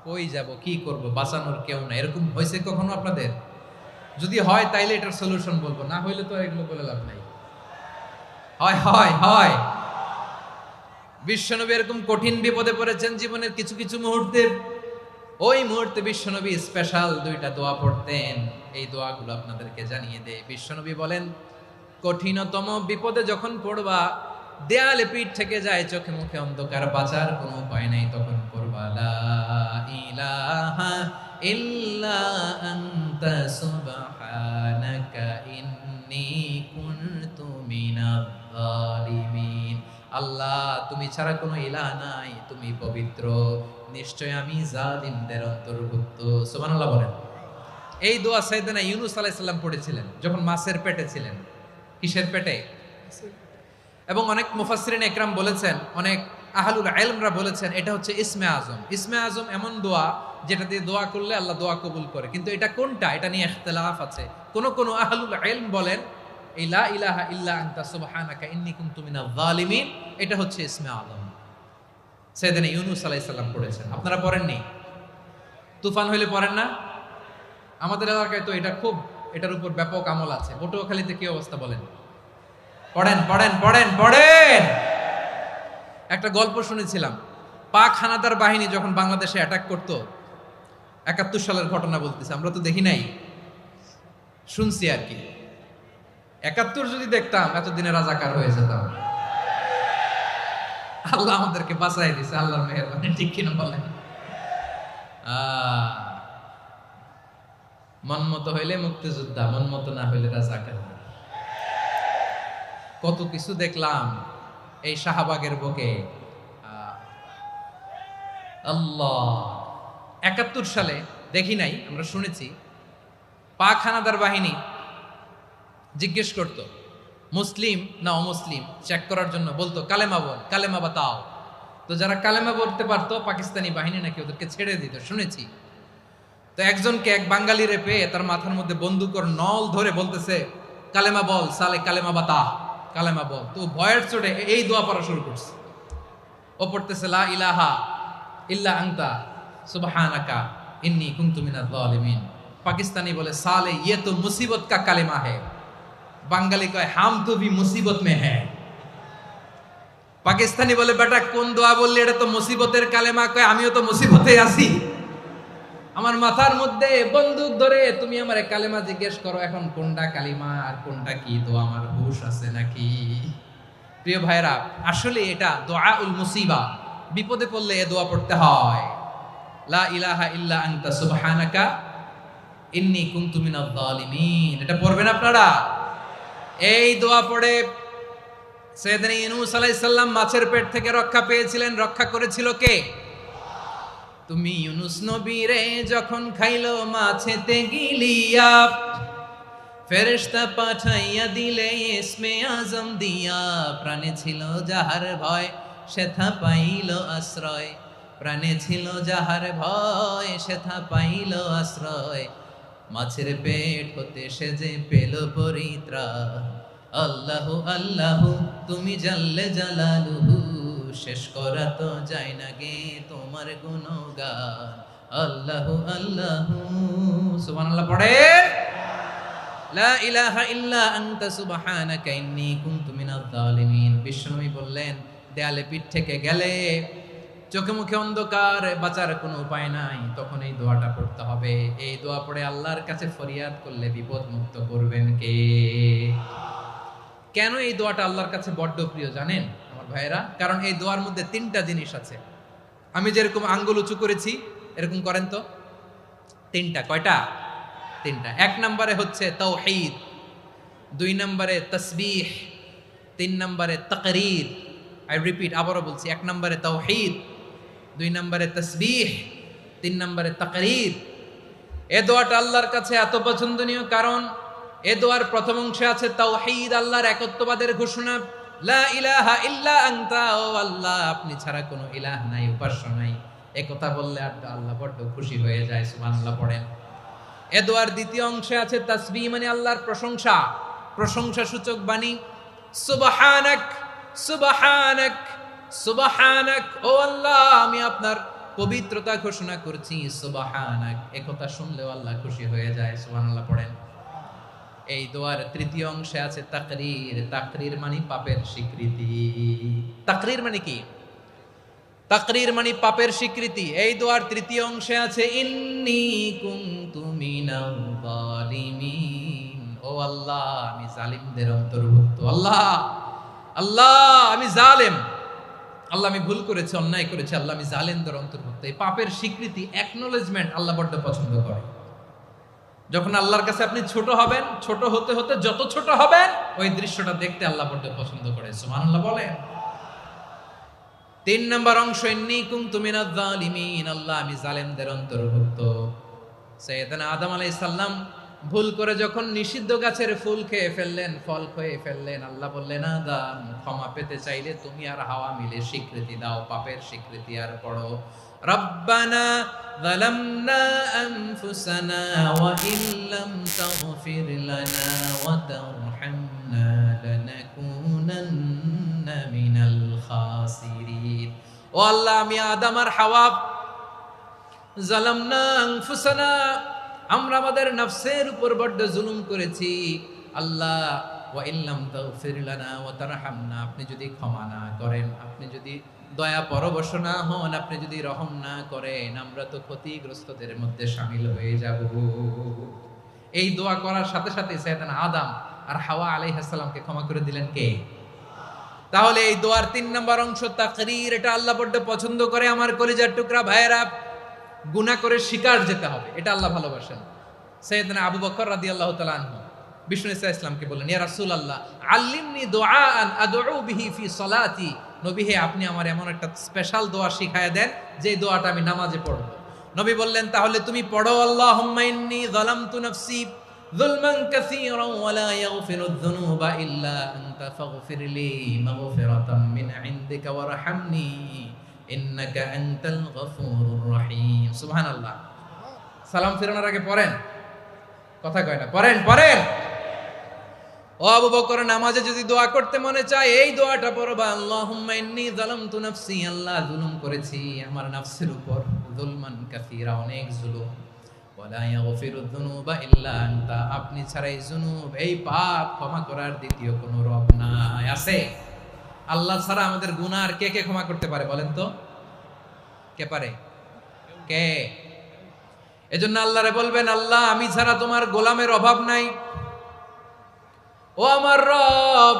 কই যাব, কি করব, বাঁচানোর কেউ না, এরকম হয়েছে কখনো আপনাদের? যদি হয় তাইলে এটার সলিউশন বলবো, না হইলে তো এগুলো বলে লাভ নাই। হয় হয় হয় বিশ্বনবী এরকম কঠিন বিপদে পড়েছেন জীবনের কিছু কিছু মুহূর্তে। ওই মুহূর্তে বিশ্বনবী স্পেশাল দুইটা দোয়া পড়তেন। এই দোয়াগুলো আপনাদেরকে জানিয়ে দেয়। বিশ্বনবী বলেন, কঠিনতম বিপদে যখন পড়বা, দেয়ালে পিঠ থেকে যায়, চোখে মুখে অন্ধকার, বাঁচার কোনো উপায় নাই, তখন পড়বা লা ইলাহা ইল্লা আনতা সুবহানাকা ইন্নী কুনতু মিনাজ জালিমিন। আল্লাহ, তুমি ছাড়া কোনো ইলাহ নাই, তুমি পবিত্র, নিশ্চয় আমি জালিমদের অন্তর্ভুক্ত। সুবহানাল্লাহ বলেন। এই দোয়া সাইয়েদনা ইউনূস আলাইহিস সালাম পড়েছিলেন যখন মাছের পেটে ছিলেন। কিসের পেটে? এবং অনেক মুফাসসিরিন একরাম বলেছেন, অনেক আহলুল ইলমরা বলেছেন, এটা হচ্ছে ইসমে আজম। ইসমে আজম এমন দোয়া যেটা দিয়ে দোয়া করলে আল্লাহ দোয়া কবুল করে। কিন্তু এটা কোনটা, এটা নিয়ে ইখতিলাফ আছে। কোন আহলুল ইলম বলেন এই লা ইলাহা ইল্লা আনতা সুবহানাকা ইন্নী কুনতু মিনাজ জালিমিন, এটা হচ্ছে ইসমে আজম। সাইয়েদনা ইউনূস আলাইহিস সালাম পড়েছেন। আপনারা পড়েননি? তুফান হইলে পড়েন না? আমাদের এলাকায় তো এটা খুব, এটার উপর ব্যাপক আমল আছে। পটুয়াখালীতে কি অবস্থা বলেন? পড়েন পড়েন পড়েন পড়েন। একটা গল্প শুনেছিলাম, পাক হানাদার বাহিনী যখন বাংলাদেশে অ্যাটাক করত, ৭১ সালের ঘটনা বলতেছে, আমরা তো দেখি নাই, শুনছি আর কি। ৭১ যদি দেখতাম এতদিনে রাজাকার হয়ে যেতাম। আল্লাহ আমাদেরকে বাঁচাই দিছে, আল্লাহর মেহেরবানি, ঠিক কিনা বলেন? মন মতো হইলে মুক্তিযোদ্ধা, মন মতো না হইলে রাজাকার। কত কিছু দেখলাম এই শাহবাগের বুকে। আল্লাহ, 71 সালে দেখি নাই, আমরা শুনেছি পাক হানাদার বাহিনী জিজ্ঞেস করত মুসলিম না অমুসলিম চেক করার জন্য, বলতো কালেমা বল, কালেমা বাতাও। তো যারা কালেমা বলতে পারতো পাকিস্তানি বাহিনী নাকি ওদেরকে ছেড়ে দিত, শুনেছি। তো একজনকে, এক বাঙালিরে পেয়ে তার মাথার মধ্যে বন্দুকর নল ধরে বলতেছে কালেমা বল সালে, কালেমা বাতা, কালেমা বল। তো ভয়ের চোটে এই দোয়া পড়া শুরু করছে। ও পড়তেছে লা ইলাহা ইল্লা আনতা সুবহানাকা ইন্নী কুনতু মিনাজ জালিমিন। পাকিস্তানি বলে সালে ইয়ে তো মুসিবত কা কালেমা है। বাঙালি কয় হাম তো ভি মুসিবত মে হ্যায়। পাকিস্তানি বলে বেটা কোন দোয়া বললি, এটা তো মুসিবতের কালেমা। কয় আমিও তো মুসিবতে আছি, আমার মাথার মধ্যে বন্দুক ধরে তুমি আমারে কালেমা জিজ্ঞেস করো, এখন কোনটা কালিমা আর কোনটা কি, তো আমার হুশ আছে নাকি? প্রিয় ভাইরা, আসলে এটা দুআউল মুসিবা, বিপদে পড়লে এ দোয়া পড়তে হয়। লা ইলাহা ইল্লা আনতা সুবহানাকা ইন্নী কুনতু মিনাজ জালিমিন। এটা পড়বেন আপনারা। এই দোয়া পড়ে সাইয়েদনা ইউনূস আলাইহিস সালাম মাছের পেট থেকে রক্ষা পেয়েছিলেন। রক্ষা করেছিল কে? তুমি ইউনূস নবীরে যখন খাইলো মাছেতে গিলিয়া, ফেরেশতা পাঠাইয়া দিলে ইসমে আজম দিয়া। প্রাণে ছিল যাহার ভয় সেথা পাইল আশ্রয়, প্রাণে ছিল যাহার ভয় সেথা পাইল আশ্রয়। মাছের পেট হতে সে যে পেল পরিত্রাণ। আল্লাহু আল্লাহু তুমি জাল্লে জালালুহু, শেষ করা তো যায় না গে তোমার গুণগান। আল্লাহু আল্লাহু সুবহানাল্লাহ পড়ে। লা ইলাহা ইল্লা আনতা সুবহানাকা ইন্নী কুনতু মিনাজ জালিমিন। বিশ্বনবী বললেন দেয়ালে পিঠ থেকে গেলে, চোখে মুখে অন্ধকার, বাঁচার কোনো উপায় নাই, তখন এই দোয়াটা পড়তে হবে। এই দোয়া পড়ে আল্লাহর কাছে ফরিয়াদ করলে বিপদ মুক্ত করবেন কে? কেন এই দোয়াটা আল্লাহর কাছে বড্ড প্রিয় জানেন আমার ভাইয়েরা? কারণ এই দোয়ার মধ্যে 3টা জিনিস আছে। আমি যেরকম আঙ্গুল উঁচু করেছি এরকম করেন তো। 3টা। কয়টা? 3টা। 1 নম্বরে হচ্ছে তাওহীদ, 2 নম্বরে তাসবিহ, 3 নম্বরে তাকরীর। আই রিপিট, আবারও বলছি, 1 নম্বরে তাওহীদ, 2 নম্বরে তাসবিহ, 3 নম্বরে তাকরীর। এই দোয়াটা আল্লাহর কাছে এত পছন্দনীয় কারণ এ দোয়ার প্রথম অংশে আছে তাওহীদ, আল্লাহর একত্ববাদের ঘোষণা। লা ইলাহা ইল্লা আনতা, ও আল্লাহ আপনি ছাড়া কোনো ইলাহ নাই, উপাস্য নাই। এই কথা বললে আল্লাহ বড্ড খুশি হয়ে যায়। সুবহানাল্লাহ পড়েন। এ দোয়ার দ্বিতীয় অংশে আছে তাসবিহ, মানে আল্লাহর প্রশংসা, প্রশংসা সূচক বাণী। সুবহানাক সুবহানাক সুবহানাক, ও আল্লাহ আমি আপনার পবিত্রতা ঘোষণা করছি। সুবহানাক, এই কথা শুনলেও আল্লাহ খুশি হয়ে যায়। সুবহানাল্লাহ পড়েন। এই দোয়ার তৃতীয় অংশে আছে তাকরীর। তাকরীর মানে পাপের স্বীকৃতি। তাকরীর মানে কি? তাকরীর মানে পাপের স্বীকৃতি। এই দোয়ার তৃতীয় অংশে আছে ইন্নী কুনতু মিনাল জালিমিন, ও আল্লাহ আমি জালিমদের অন্তর্ভুক্ত। আল্লাহ আল্লাহ আমি জালেম, আল্লাহ আমি ভুল করেছি, অন্যায় করেছি, আল্লাহ আমি জালেমদের অন্তর্ভুক্ত। এই পাপের স্বীকৃতি, অ্যাকনোলেজমেন্ট আল্লাহ বড্ড পছন্দ করে। যখন আল্লাহর কাছে আপনি ছোট হবেন, ছোট হতে হতে যত ছোট হবেন ওই দৃশ্যটা দেখতে আল্লাহ বড্ড পছন্দ করে। সুবহানাল্লাহ বলেন। 3 নম্বর অংশ ইন্নী কুনতু মিনাজ জালিমিন, আল্লাহ আমি জালেমদের অন্তর্ভুক্ত। সাইয়েদনা আদম আলাইহিস সালাম ভুল করে যখন নিষিদ্ধ গাছের ফুল খেয়ে ফেললেন, ফল খেয়ে ফেললেন, আল্লাহ বললেন আদম ক্ষমা পেতে চাইলে তুমি আর হাওয়া মিলে স্বীকৃতি দাও, পাপের স্বীকৃতি। আর পড়ো রব্বানা যালামনা আনফুসানা ওয়া ইল্লাম তাগফির লানা ওয়া তারহামনা লানাকুনান্না মিনাল খাসিরিন। ও আল্লাহ আমি আদম আর হাওয়া যালামনা আনফুসানা, আমরা আমাদের নফসের উপর বড্ড জুলুম করেছি। আল্লাহ ওয়া ইল্লাম তাগফির লানা ওয়া তারহামনা, আপনি যদি ক্ষমা না করেন, আপনি যদি দয়া পরবশ না হন, আপনি যদি রহম না করেন, আমরা তো ক্ষতিগ্রস্তদের মধ্যে শামিল হয়ে যাব। এই দোয়া করার সাথে সাথে সাইয়েদনা আদম আর হাওয়া আলাইহিস সালামকে ক্ষমা করে দিলেন কে? তাহলে এই দোয়ার 3 নম্বর অংশ তাকরীর, এটা আল্লাহ বড্ড পছন্দ করে। আমার কলিজার টুকরা ভাইয়েরা, গুনাহ করে শিকার যেতে হবে, এটা আল্লাহ ভালোবাসেন। সাইয়েদনা আবু বকর রাদিয়াল্লাহু তাআলা আনহু বিষ্ণু ইসা ইসলামকে বললেন, ইয়া রাসূলুল্লাহ আল্লিমনি দুআআন আদউ বিহি ফি সলাতি। নবী হে, আপনি আমার এমন একটা স্পেশাল দোয়া শিখায়া দেন যে দোয়াটা আমি নামাজে পড়ব। নবী বললেন, তাহলে তুমি পড়ো, আল্লাহুম্মা ইন্নী যালামতু নাফসি যুলমান কাসীরান ওয়া লা ইয়াগফিরুয যুনুবা ইল্লা আনতা ফাগফিরলি মাগফিরাতাম মিন ইনদিকা ওয়ারহামনি ইন্নাকা আনতাল গফুরুর রহিম। সুবহানাল্লাহ। সালাম ফিরানোর আগে পড়েন, কথা কয় না, পড়েন পড়েন। ও আবু বকর, নামাজে যদি দোয়া করতে মনে চায় এই দোয়াটা পড়বা, আল্লাহুম্মা ইন্নী যালামতু নাফসি, আল্লাহ জুলুম করেছি আমার নফসের উপর, যুলমান কাসীরা, অনেক জুলুম, ওয়া লা ইয়াগফিরুয যুনুবা ইল্লা আনতা, আপনি ছাড়া এই জুনুব, এই পাপ ক্ষমা করার দ্বিতীয় কোনো রব নাই। আছে? আল্লাহ ছাড়া আমাদের গুনাহ আর কে কে ক্ষমা করতে পারে বলেন তো? কে পারে? কে? এজন্য আল্লাহরে বলবেন, আল্লাহ আমি ছাড়া তোমার গোলামের অভাব নাই, ও আমার রব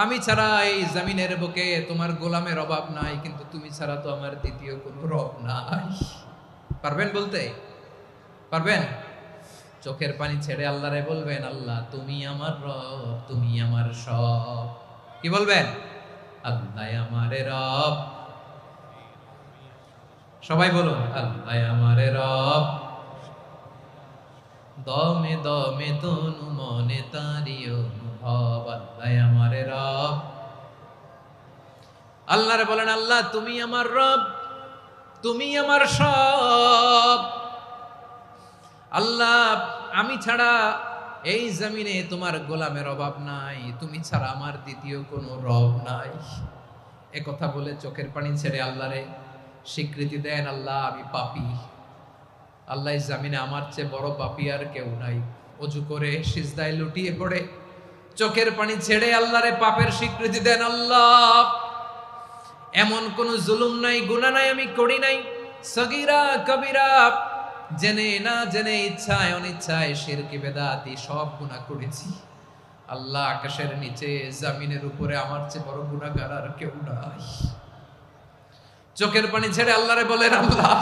আমি ছাড়া এই জমিনের বুকে তোমার গোলামের অভাব নাই, কিন্তু তুমি ছাড়া তো আমার দ্বিতীয় কোনো রব নাই। পারবেন বলতে? পারবেন? চোখের পানি ছেড়ে আল্লাহরে বলবেন, আল্লাহ তুমি আমার রব, তুমি আমার সব। কি বলবেন? আল্লাহ আমারে রব। সবাই বলুন, আল্লাহ আমারে রব, দমে দমে তনু মনে তারি অনুভব, আল্লাহ আমারে রব। আল্লাহরে বলেন, আল্লাহ তুমি আমার রব, তুমি আমার সব। আল্লাহ আমি ছাড়া এই জমিনে তোমার গোলামের অভাব নাই, তুমি ছাড়া আমার দ্বিতীয় কোনো রব নাই। এ কথা বলে চোখের পানি ছেড়ে আল্লাহরে স্বীকৃতি দেন, আল্লাহ আমি পাপী, আল্লাহ জামিনে আমার চেয়ে বড় পাপী আর কেউ নাই। অজু করে সিজদায় লুটিয়ে পড়ে চোখের পানি ছেড়ে আল্লাহরে পাপের স্বীকৃতি দেন, আল্লাহ এমন কোন জুলুম নাই, গুনাহ নাই আমি করি নাই, সগীরা কবিরা, জেনে না জেনে, ইচ্ছায় অনিচ্ছায়, শিরকি বেদাতি সব গুনাহ করেছি। আল্লাহ আকাশের নিচে জমিনের উপরে আমার চেয়ে বড় গুনাহগার আর কেউ নাই। চোখের পানি ছেড়ে আল্লাহরে বলেন, আল্লাহ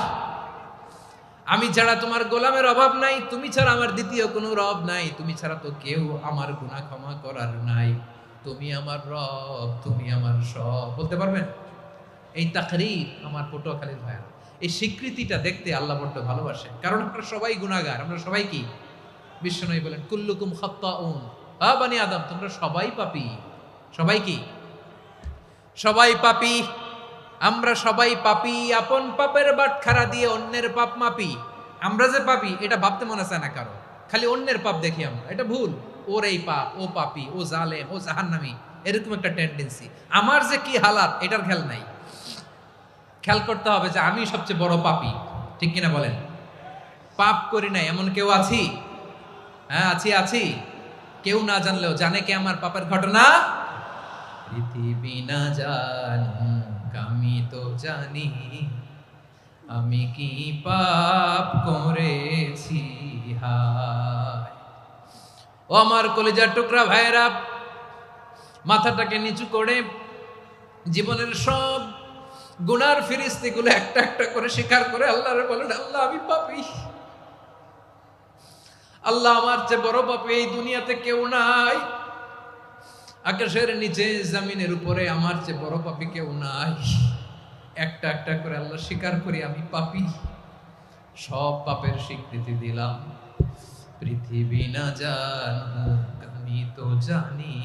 আমি ছাড়া তোমার গোলামের অভাব নাই, তুমি ছাড়া আমার দ্বিতীয় কোনো রব নাই, তুমি ছাড়া তো কেউ আমার গুনাহ ক্ষমা করার নাই, তুমি আমার রব, তুমি আমার সব। বলতে পারবেন? এই তাকরীর আমার পটুয়াখালীর ভাইয়া, এই স্বীকৃতিটা দেখতে আল্লাহ বড্ড ভালোবাসে, কারণ আমরা সবাই গুনাহগার, আমরা সবাই কি? বিশ্বনবী বলেন, কুল্লুকুম খাত্তাউন, আ বানি আদম তোমরা সবাই পাপী। সবাই কি? সবাই পাপী। আমরা সবাই পাপী, আপন পাপের বাটখারা দিয়ে অন্যের পাপ মাপি। আমরা যে পাপী এটা ভাবতে মনে চায় না কারো, খালি অন্যের পাপ দেখি আমরা, এটা ভুল। ওর এই পাপ, ও পাপী, ও জালেম, ও জাহান্নামী, এরকম একটা টেন্ডেন্সি। আমার যে কি হালাত এটার খেয়াল নাই। খেয়াল করতে হবে যে আমি সবচেয়ে বড় পাপী, ঠিক কিনা বলেন? পাপ করি নাই এমন কেউ আছি? হ্যাঁ আছি, আছি। কেউ না জানলেও জানে কে আমার পাপের ঘটনা? পৃথিবী না জানুক আমি তো জানি, আমি কি পাপ করেছি হায়। ও আমার কলিজার টুকরা ভাইরা, মাথাটাকে নিচু করে জীবনের সব গুনার ফিরিস্তিগুলো একটা একটা করে স্বীকার করে আল্লাহরে বলেন, আল্লাহ আমি পাপী, আল্লাহ আমার চেয়ে বড় পাপী এই দুনিয়াতে কেউ নাই, আকাশের নিচে জমিনের উপরে আমার চেয়ে বড় পাপী কেউ নাই। একটা একটা করে আল্লাহ স্বীকার করি আমি পাপী, সব পাপের স্বীকৃতি দিলাম। পৃথিবী না জানুক আমি তো জানি,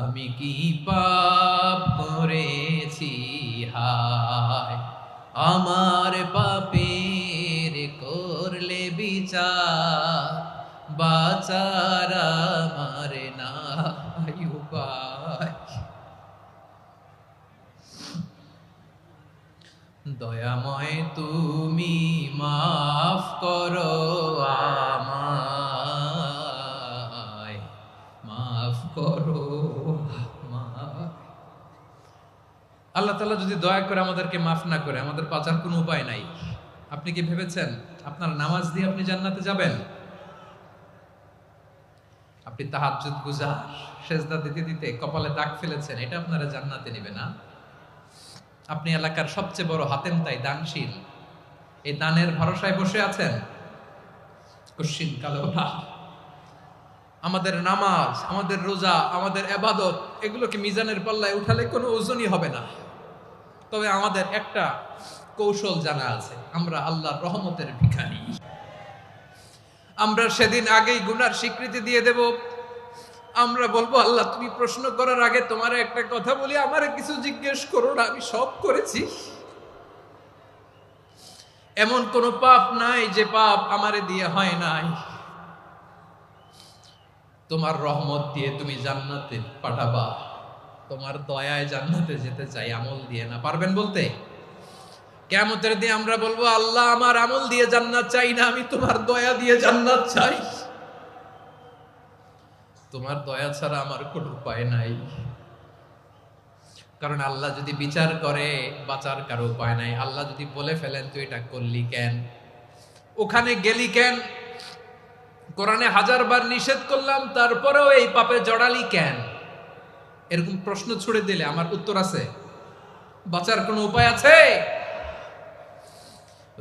আমি কি পাপ করেছি হায়। আমার পাপের করলে বিচার, বাঁচার আমার নাই উপায়। দয়াময় তুমি মাফ করো আমায়, মাফ করো আমায়। আল্লাহ তাআলা যদি দয়া করে আমাদেরকে মাফ না করে, আমাদের বাঁচার কোনো উপায় নাই। আপনি কি ভেবেছেন আপনার নামাজ দিয়ে আপনি জান্নাতে যাবেন? আপনি তাহাজ্জুদ গুজার, সেজদা দিতে দিতে কপালে দাগ ফেলেছেন, এটা আপনারা জান্নাতে নেবে না। আপনি এলাকার সবচেয়ে বড় হাতেম তাই দানশীল, এই দানের ভরসায় বসে আছেন, কশিন কালো না, আমাদের নামাজ, আমাদের রোজা, আমাদের ইবাদত এগুলোকে মিজানের পাল্লায় উঠালে কোনো ওজনই হবে না। তবে আমাদের একটা কৌশল জানা আছে, আমরা আল্লাহর রহমতের ভিখারি। আমরা সেদিন আগেই গুনার স্বীকৃতি দিয়ে দেব। আমরা বলবো, আল্লাহ তুমি প্রশ্ন করার আগে তোমার একটা কথা বলি, আমারে কিছু জিজ্ঞেস করো না, আমি সব করেছি। এমন কোন পাপ নাই যে পাপ আমারে দিয়ে হয় নাই। তোমার রহমত দিয়ে তুমি জান্নাতে পাঠাবা, তোমার দয়ায় জান্নাতে যেতে চাই, আমল দিয়ে না। পারবেন বলতে? কিয়ামতের দিন আমরা বলবো, আল্লাহ আমার আমল দিয়ে জান্নাত চাই না, আমি তোমার দয়া দিয়ে জান্নাত চাই। তোমার দয়া ছাড়া আমার কোনো উপায় নাই। কারণ আল্লাহ যদি বিচার করে বাঁচার কারো উপায় নাই। আল্লাহ যদি বলে ফেলেন তুই এটা করলি কেন, ওখানে গেলি কেন, কোরআনে 1000 বার নিষেধ করলাম তারপরেও এই পাপে জড়ালি কেন, এরকম প্রশ্ন ছুড়ে দিলে আমার উত্তর আছে? বাঁচার কোনো উপায় আছে?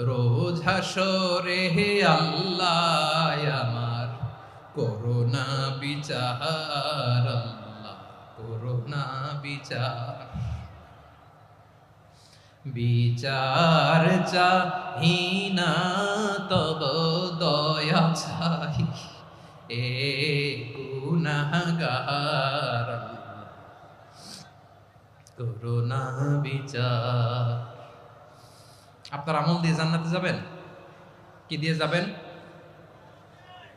রোজ হাসরে হে আল্লাহ আমার করোনা বিচার, আল্লাহ করোনা বিচার। বিচার চাহি না তব দয়া চাই, এ গুনাহগার করোনা বিচার। আপনার আমল দিয়ে জান্নাতে যাবেন? কি দিয়ে যাবেন?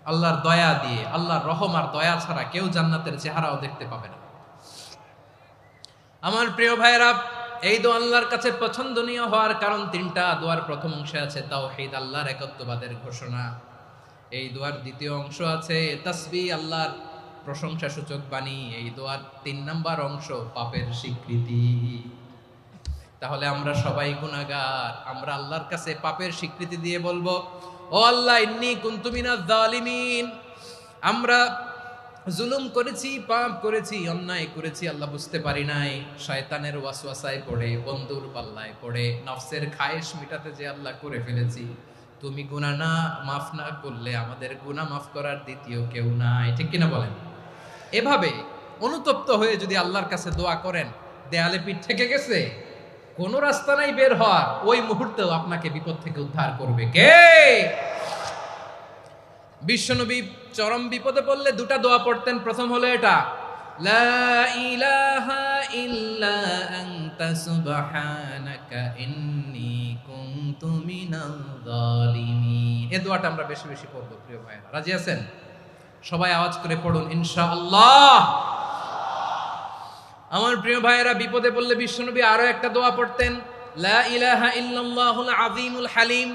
আল্লাহর দয়া দিয়ে। আল্লাহর রহম আর দয়া ছাড়া কেউ জান্নাতের চেহারাও দেখতে পাবে না। আমার প্রিয় ভাইয়েরা, এই দোয়া আল্লাহর কাছে পছন্দনীয় হওয়ার কারণ 3টা। দোয়ার প্রথম অংশে আছে তাওহীদ, আল্লাহর একত্ববাদের ঘোষণা। এই দোয়ার দ্বিতীয় অংশ আছে তাসবিহ, আল্লাহর প্রশংসা সূচক বাণী। এই দোয়ার 3 নাম্বার অংশ পাপের স্বীকৃতি। তাহলে আমরা সবাই গুনাহগার। আমরা আল্লাহর কাছে পাপের স্বীকৃতি দিয়ে বলবো, ও আল্লাহ ইন্নী কুনতু মিনাজ জালিমিন, আমরা জুলুম করেছি, পাপ করেছি, অন্যায় করেছি, আল্লাহ বুঝতে পারি নাই। শয়তানের ওয়াসওয়াসায় পড়ে, বন্ধুর পাল্লায় পড়ে, নফসের খায়েশ মিটাতে যে আল্লাহ করে ফেলেছি। তুমি গুনাহ না মাফ না করলে আমাদের গুনাহ মাফ করার দ্বিতীয় কেউ নাই। ঠিক কিনা বলেন? এভাবে অনুতপ্ত হয়ে যদি আল্লাহর কাছে দোয়া করেন, দেয়ালে পিঠ থেকে গেছে, কোনো রাস্তা নাই বের হওয়ার, ওই মুহূর্তেও আপনাকে বিপদ থেকে উদ্ধার করবে কে? বিশ্বনবী চরম বিপদে পড়লে 2টা দোয়া পড়তেন। প্রথম হলো এটা, লা ইলাহা ইল্লা আনতা সুবহানাকা ইন্নী কুনতু মিনাল জালিমিন। এই দোয়াটা আমরা বেশি বেশি পড়ব প্রিয় ভাইরা। রাজি আছেন? সবাই আওয়াজ করে পড়ুন ইনশাআল্লাহ। আমার প্রিয় ভাইয়েরা, বিপদে পড়লে বিশ্বনবী আরো একটা দোয়া পড়তেন, লা ইলাহা ইল্লাল্লাহুল আযীমুল হালিম,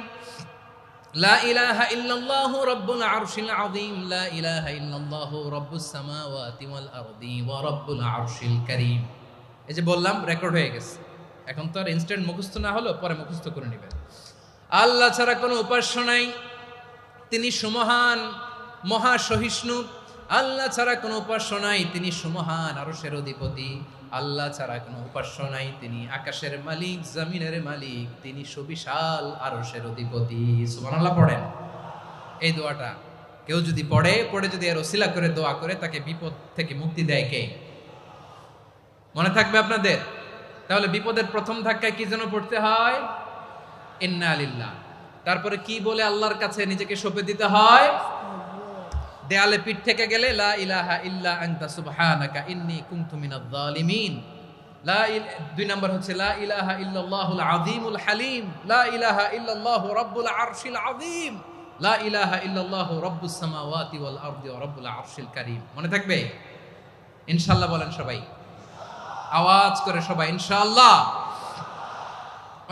লা ইলাহা ইল্লাল্লাহু রাব্বুল আরশিল আযীম, লা ইলাহা ইল্লাল্লাহু রাব্বুস সামাওয়াতি ওয়াল আরদি ওয়া রাব্বুল আরশিল কারীম। এই যে বললাম, রেকর্ড হয়ে গেছে। এখন তো আর ইনস্ট্যান্ট মুখস্থ না হলো, পরে মুখস্থ করে নেবেন। আল্লাহ ছাড়া কোনো উপাস্য নাই, তিনি সুমহান, মহা সহিষ্ণু। আল্লাহ ছাড়া কোনো উপাস্য নাই, তিনি সুমহান, আরশের অধিপতি। আল্লাহ ছাড়া কোনো উপাস্য নাই, তিনি আকাশের মালিক, জমিনের মালিক, তিনি সুবিশাল আরশের অধিপতি। সুবহানাল্লাহ পড়েন। এই দোয়াটা কেউ যদি পড়ে যদি এর ওসিলা করে দোয়া করে, তাকে বিপদ থেকে মুক্তি দেয় কে? মনে থাকবে আপনাদের? তাহলে বিপদের প্রথম ধাক্কায় কি যেন পড়তে হয়? ইন্না লিল্লাহ। তারপরে কি বলে আল্লাহর কাছে নিজেকে সঁপে দিতে হয়? দেয়ালে পিঠ থেকে গেলে লা ইলাহা ইল্লা আনতা সুবহানাকা ইন্নী কুনতু মিনাজ জালিমিন। 2 নাম্বার হচ্ছে লা ইলাহা ইল্লাল্লাহুল আযীমুল হালিম, লা ইলাহা ইল্লাল্লাহু রাব্বুল আরশিল আযীম, লা ইলাহা ইল্লাল্লাহু রাব্বুস সামাওয়াতি ওয়াল আরদি ওয়া রাব্বুল আরশিল কারীম। মনে থাকবে? ইনশাআল্লাহ বলেন সবাই, আওয়াজ করে সবাই ইনশাআল্লাহ।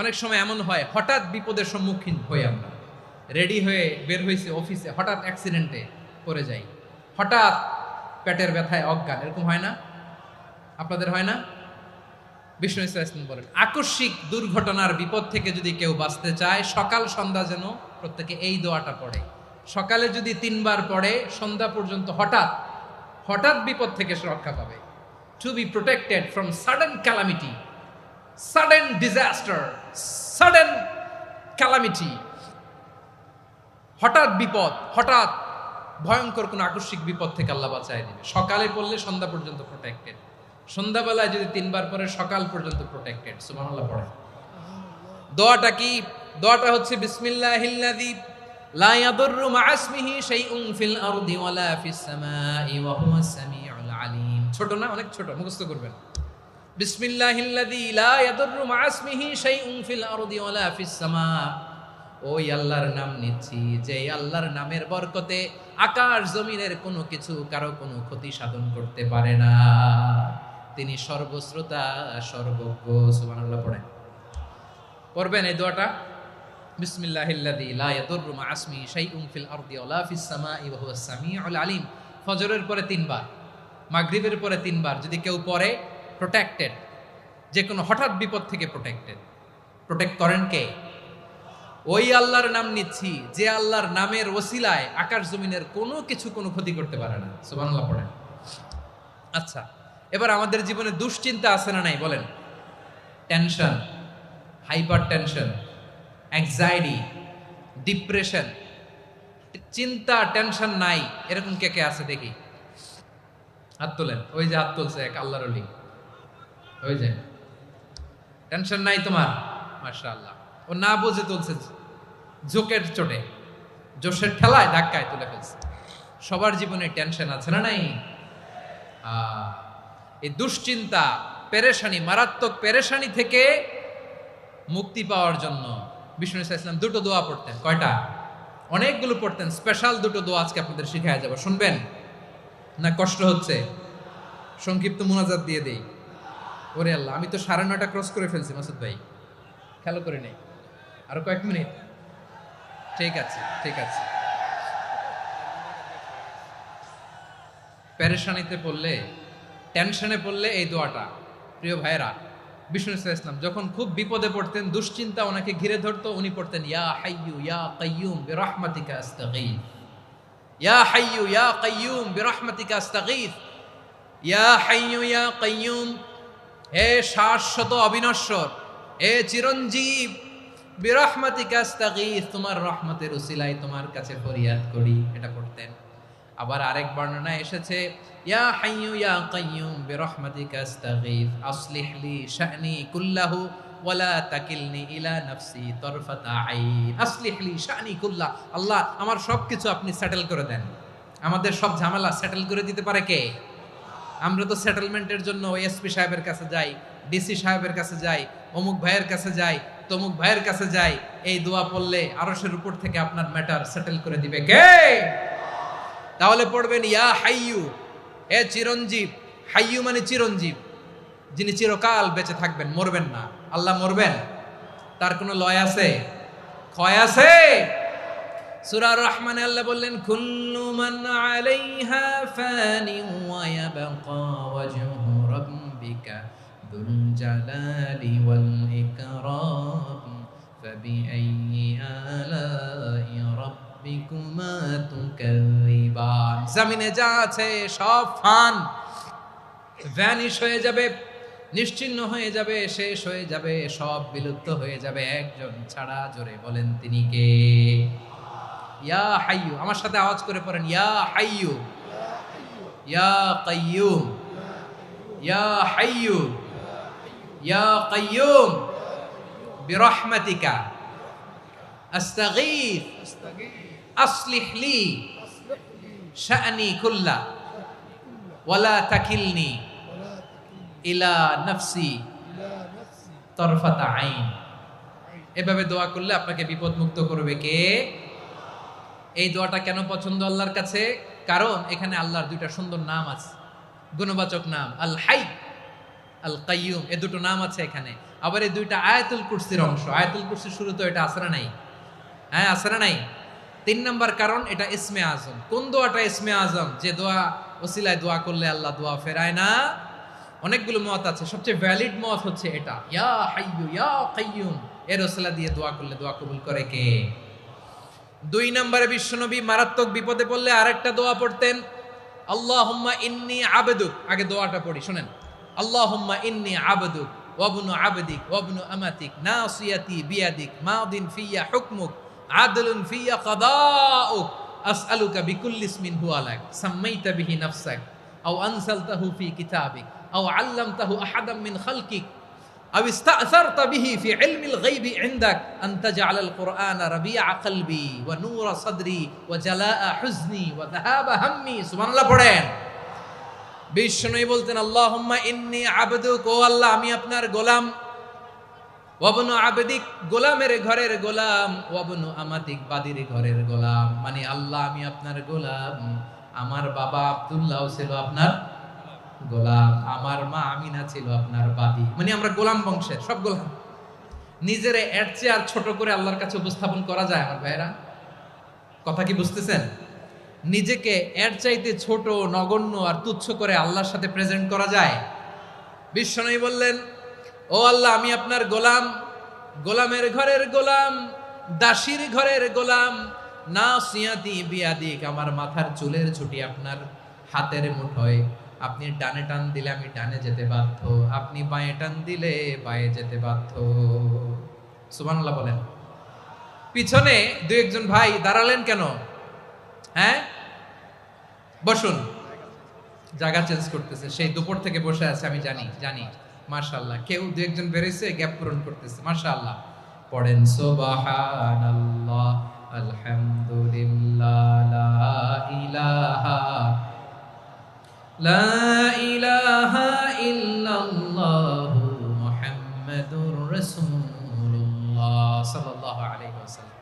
অনেক সময় এমন হয়, হঠাৎ বিপদের সম্মুখীন হই আমরা, রেডি হয়ে বের হয়েছে অফিসে, হঠাৎ অ্যাক্সিডেন্টে পড়ে যাই, হঠাৎ পেটের ব্যথায় অজ্ঞান, এরকম হয় না? আপনাদের হয় না? বিষ্ণু ইসলাম বলেন, আকস্মিক দুর্ঘটনার বিপদ থেকে যদি কেউ বাঁচতে চায়, সকাল সন্ধ্যা যেন প্রত্যেকে এই দোয়াটা পড়ে। সকালে যদি 3 বার পড়ে, সন্ধ্যা পর্যন্ত হঠাৎ বিপদ থেকে সে রক্ষা পাবে। To be protected from sudden calamity, sudden disaster, sudden calamity, হঠাৎ বিপদ, হঠাৎ ভয়ঙ্কর কোনো আকস্মিক বিপদ থেকে আল্লাহ বাঁচায় দিবে। সকালে পড়লে সন্ধ্যা পর্যন্ত প্রোটেক্টেড, সন্ধ্যাবেলায় যদি 3 বার পরে সকাল পর্যন্ত প্রোটেক্টেড। সুবহানাল্লাহ পড়ে। দোয়াটা কি? দোয়াটা হচ্ছে বিসমিল্লাহিল্লাযী লা ইয়াদুররু মা ইসমিহি শাইউন ফিল আরদি ওয়ালা ফিস সামাই ওয়া হুয়াস সামিউল আলিম। ছোট না? অনেক ছোট, মুখস্থ করবেন। বিসমিল্লাহিল্লাযী লা ইয়াদুররু মা ইসমিহি শাইউন ফিল আরদি ওয়ালা ফিস সামা। ওই আল্লাহর নাম নিচ্ছি যে আল্লাহর নামের বরকতে আকাশ জমিনের কোনো কিছু কারো কোনো ক্ষতি সাধন করতে পারে না। তিনি সর্বশ্রোতা, সর্বজ্ঞ। সুবহানাল্লাহ পড়েন। পড়বেন এই দোয়াটা, বিসমিল্লাহিল্লাযী লা ইয়াদুররু মা ইসমিহি শাইউন ফিল আরদি ওয়ালা ফিস সামাই ওয়া হুয়াস সামিউল আলিম। ফজরের পরে 3 বার, মাগরিবের পরে 3 বার যদি কেউ পড়ে প্রোটেক্টেড, যে কোনো হঠাৎ বিপদ থেকে প্রোটেক্টেড। প্রোটেক্ট করেন কে? ওই আল্লাহর নাম নিচ্ছি যে আল্লাহর নামের ওসিলায় আকাশ জমিনের কোনো কিছু কোনো ক্ষতি করতে পারে না। সুবহানাল্লাহ পড়েন। আচ্ছা, এবার আমাদের জীবনে দুশ্চিন্তা আছে না নাই বলেন? Tension, hyper tension, anxiety, depression, চিন্তা টেনশন নাই এরকম কে কে আছে দেখি? হাত তোলেন। ওই যে হাত তুলছে এক আল্লাহর ওলি, ওই যে। টেনশন নাই তোমার? মাশাআল্লাহ। ও না বুঝে তুলছে, জোকের চোটে, জোশের ঠেলায় ধাক্কায় তুলে ফেলছে। সবার জীবনে টেনশন আছে না নাই? এই দুশ্চিন্তা, পেরেশানি, মারাত্মক পেরেশানি থেকে মুক্তি পাওয়ার জন্য বিষ্ণু ইসলাম 2টো দোয়া পড়তেন। কয়টা? অনেকগুলো পড়তেন। স্পেশাল 2টো দোয়া আজকে আপনাদের শিখায়া যাব, শুনবেন না? কষ্ট হচ্ছে? সংক্ষিপ্ত মুনাজাত দিয়ে দেই। ওরে আল্লাহ, আমি তো 9:30 ক্রস করে ফেলছি মাসুদ ভাই, খেয়াল করে নেই। আরো কয়েক মিনিট? ঠিক আছে, ঠিক আছে। পেরেশানিতে পড়লে, টেনশনে পড়লে এই দোয়াটা, প্রিয় ভাইরা, বিষ্ণু ইসলাম যখন খুব বিপদে পড়তেন, দুশ্চিন্তা ওনাকে ঘিরে ধরতো, উনি পড়তেন ইয়া হাইয়ু ইয়া কাইয়ুম বিরহমাতিকা আস্তাগীথ। ইয়া হাইয়ু ইয়া কাইয়ুম বিরহমাতিকা আস্তাগীথ। ইয়া হাইয়ু ইয়া কাইয়ুম, হে শাশ্বত অবিনশ্বর, হে চিরঞ্জীব, বিরহমাতিকা আস্তাগীথ, তোমার রহমতের উসিলায় তোমার কাছে ফরিয়াদ করি। এটা পড়তেন। আবার আরেক বর্ণনায় এসেছে ইয়া হাইয়ু ইয়া কাইয়ুম বিরহমাতিকা আস্তাগীথ আসলিহ লি শা'নি কুল্লাহু ওয়ালা তাকিলনি ইলা নাফসি তরফাতা আইন। আসলিহ লি শা'নি কুল্লাহ, আল্লাহ আমার সবকিছু আপনি সেটেল করে দেন। আমাদের সব ঝামেলা সেটেল করে দিতে পারে কে? আমরা তো সেটেলমেন্টের জন্য এসপি সাহেবের কাছে যাই, ডিসি সাহেবের কাছে যাই, অমুক ভাইয়ের কাছে যাই, তমুক ভাইয়ের কাছে যাই। এই দোয়া পড়লে আরশের উপর থেকে আপনার ম্যাটার সেটেল করে দিবে কে? তাহলে পড়বেন ইয়া হাইয়ু, হে চিরঞ্জীব। হাইয়ু মানে চিরঞ্জীব, যিনি চিরকাল বেঁচে থাকবেন, মরবেন না। আল্লাহ মরবেন? তার কোনো লয় আছে? ক্ষয় আছে? সূরা রহমানে আল্লাহ বললেন কুল্লু মান আলাইহা ফানি ওয়া ইয়াবকা ওয়াজহু রাব্বিকা যুল জালালি ওয়াল ইকরাম ফাবিআইয়ি আলাই রাব্বিকুমা তুকাযিবান। জমিনে যা আছে সব ফান, ভ্যানিশ হয়ে যাবে, নিশ্চিহ্ন হয়ে যাবে, শেষ হয়ে যাবে, সব বিলুপ্ত হয়ে যাবে, একজন ছাড়া। জোরে বলেন তিনি কে? ইয়া হাইয়ু। আমার সাথে আওয়াজ করে পড়েন ইয়া হাইয়ু ইয়া কাইয়ুম ইয়া হাইয়ু ইয়া কাইয়ুম বিরহমাতিকা আস্তাগীথ আসলিহ লি শা'নি কুল্লা ওয়ালা তাকিলনি ইলা নাফসি তরফাতা আইন। এভাবে দোয়া করলে আপনাকে বিপদ মুক্ত করবে কে? এই দোয়াটা কেন পছন্দ আল্লাহর কাছে? কারণ এখানে আল্লাহর 2টা সুন্দর নাম আছে, গুণবাচক নাম, আল হাই, আল কাইয়ুম। এই 2টো নাম আছে এখানে। আবার এই 2টা আয়াতুল কুরসির অংশ। আয়াতুল কুরসির শুরু তো এটা আছে না নাই? হ্যাঁ, আছে না নাই? 3 নাম্বার কারণ এটা ইসমে আজম। কোন দোয়াটা ইসমে আজম? যে দোয়া ওসিলায় দোয়া করলে আল্লাহ দোয়া ফেরায় না। অনেকগুলো মত আছে, সবচেয়ে ভ্যালিড মত হচ্ছে এটা, ইয়া হাইয়ু ইয়া কাইয়ুম। এর ওসিলা দিয়ে দোয়া করলে দোয়া কবুল করে কে? 2 নম্বরে বিশ্বনবী মারাত্মক বিপদে পড়লে আরেকটা দোয়া পড়তেন, আল্লাহুম্মা ইন্নী আবদুক। আগে দোয়াটা পড়ি, শুনেন। আল্লাহুম্মা ইন্নী আবদুক ওয়া ইবনু আবদিক ওয়া ইবনু আমাতিক নাসিয়াতি বিয়াদিক মাদিন ফিয়া হুকমুক আদলুন ফিয়া কাদাউক আসআলুকা বিকুল্লি ইসমিন হুয়া লাক সাম্মাইতা বিহি নাফসাক আও আনজালতাহু ফি কিতাবিক আও আল্লামতাহু আহাদাম মিন খালকিক আও ইস্তা'সারতা বিহি ফি ইলমিল গায়বি ইনদাক আন তাজআলাল কুরআনা রাবিআ কলবি ওয়া নূরা সাদরি ওয়া জালাআ হুজনি ওয়া যাহাবা হাম্মি। সুবহানাল্লাহ পড়েন। বিষ্ণুই বলতেন আল্লাহুম্মা ইন্নী আবদুক, ও আল্লাহ আমি আপনার গোলাম, ওয়াবনু আবদিক গোলামের ঘরের গোলাম, ওয়াবনু আমাতিক বাদির ঘরের গোলাম। মানে আল্লাহ আমি আপনার গোলাম, আমার বাবা আব্দুল্লাহ ছিল আপনার গোলাম, আমার মা আমিনা ছিল আপনার বাদী। মানে আমরা গোলাম বংশের সব গোলাম। নিজের এর চেয়ে আর ছোট করে আল্লাহর কাছে উপস্থাপন করা যায় আমার ভাইরা? কথা কি বুঝতেছেন? নিজেকে এর চাইতে ছোট, নগণ্য আর তুচ্ছ করে আল্লাহর সাথে প্রেজেন্ট করা যায়? বিশ্বনবী বললেন, ও আল্লাহ আমি আপনার গোলাম, গোলামের ঘরের গোলাম, দাসীর ঘরের গোলাম। নাসিয়াতি বিয়াদিক, আমার মাথার চুলের ছুটি আপনার হাতের মুঠোয়। আপনি ডানে টান দিলে আমি ডানে যেতে বাধ্য, আপনি বাঁয়ে টান দিলে বাঁয়ে যেতে বাধ্য। সুবহানাল্লাহ বলেন। পিছনে দুই একজন ভাই দাঁড়ালেন কেন? হ্যাঁ, বসুন। জায়গা চেঞ্জ করতেছে, সেই দুপুর থেকে বসে আছে আমি জানি। মাশাআল্লাহ, কেউ দু একজন বেরিয়েছে, গ্যাপ পূরণ করতেছে। মাশাআল্লাহ পড়েন সুবহানাল্লাহ, আলহামদুলিল্লাহ, লা ইলাহা ইল্লাল্লাহু মুহাম্মাদুর রাসূলুল্লাহ সাল্লাল্লাহু আলাইহি ওয়াসাল্লাম।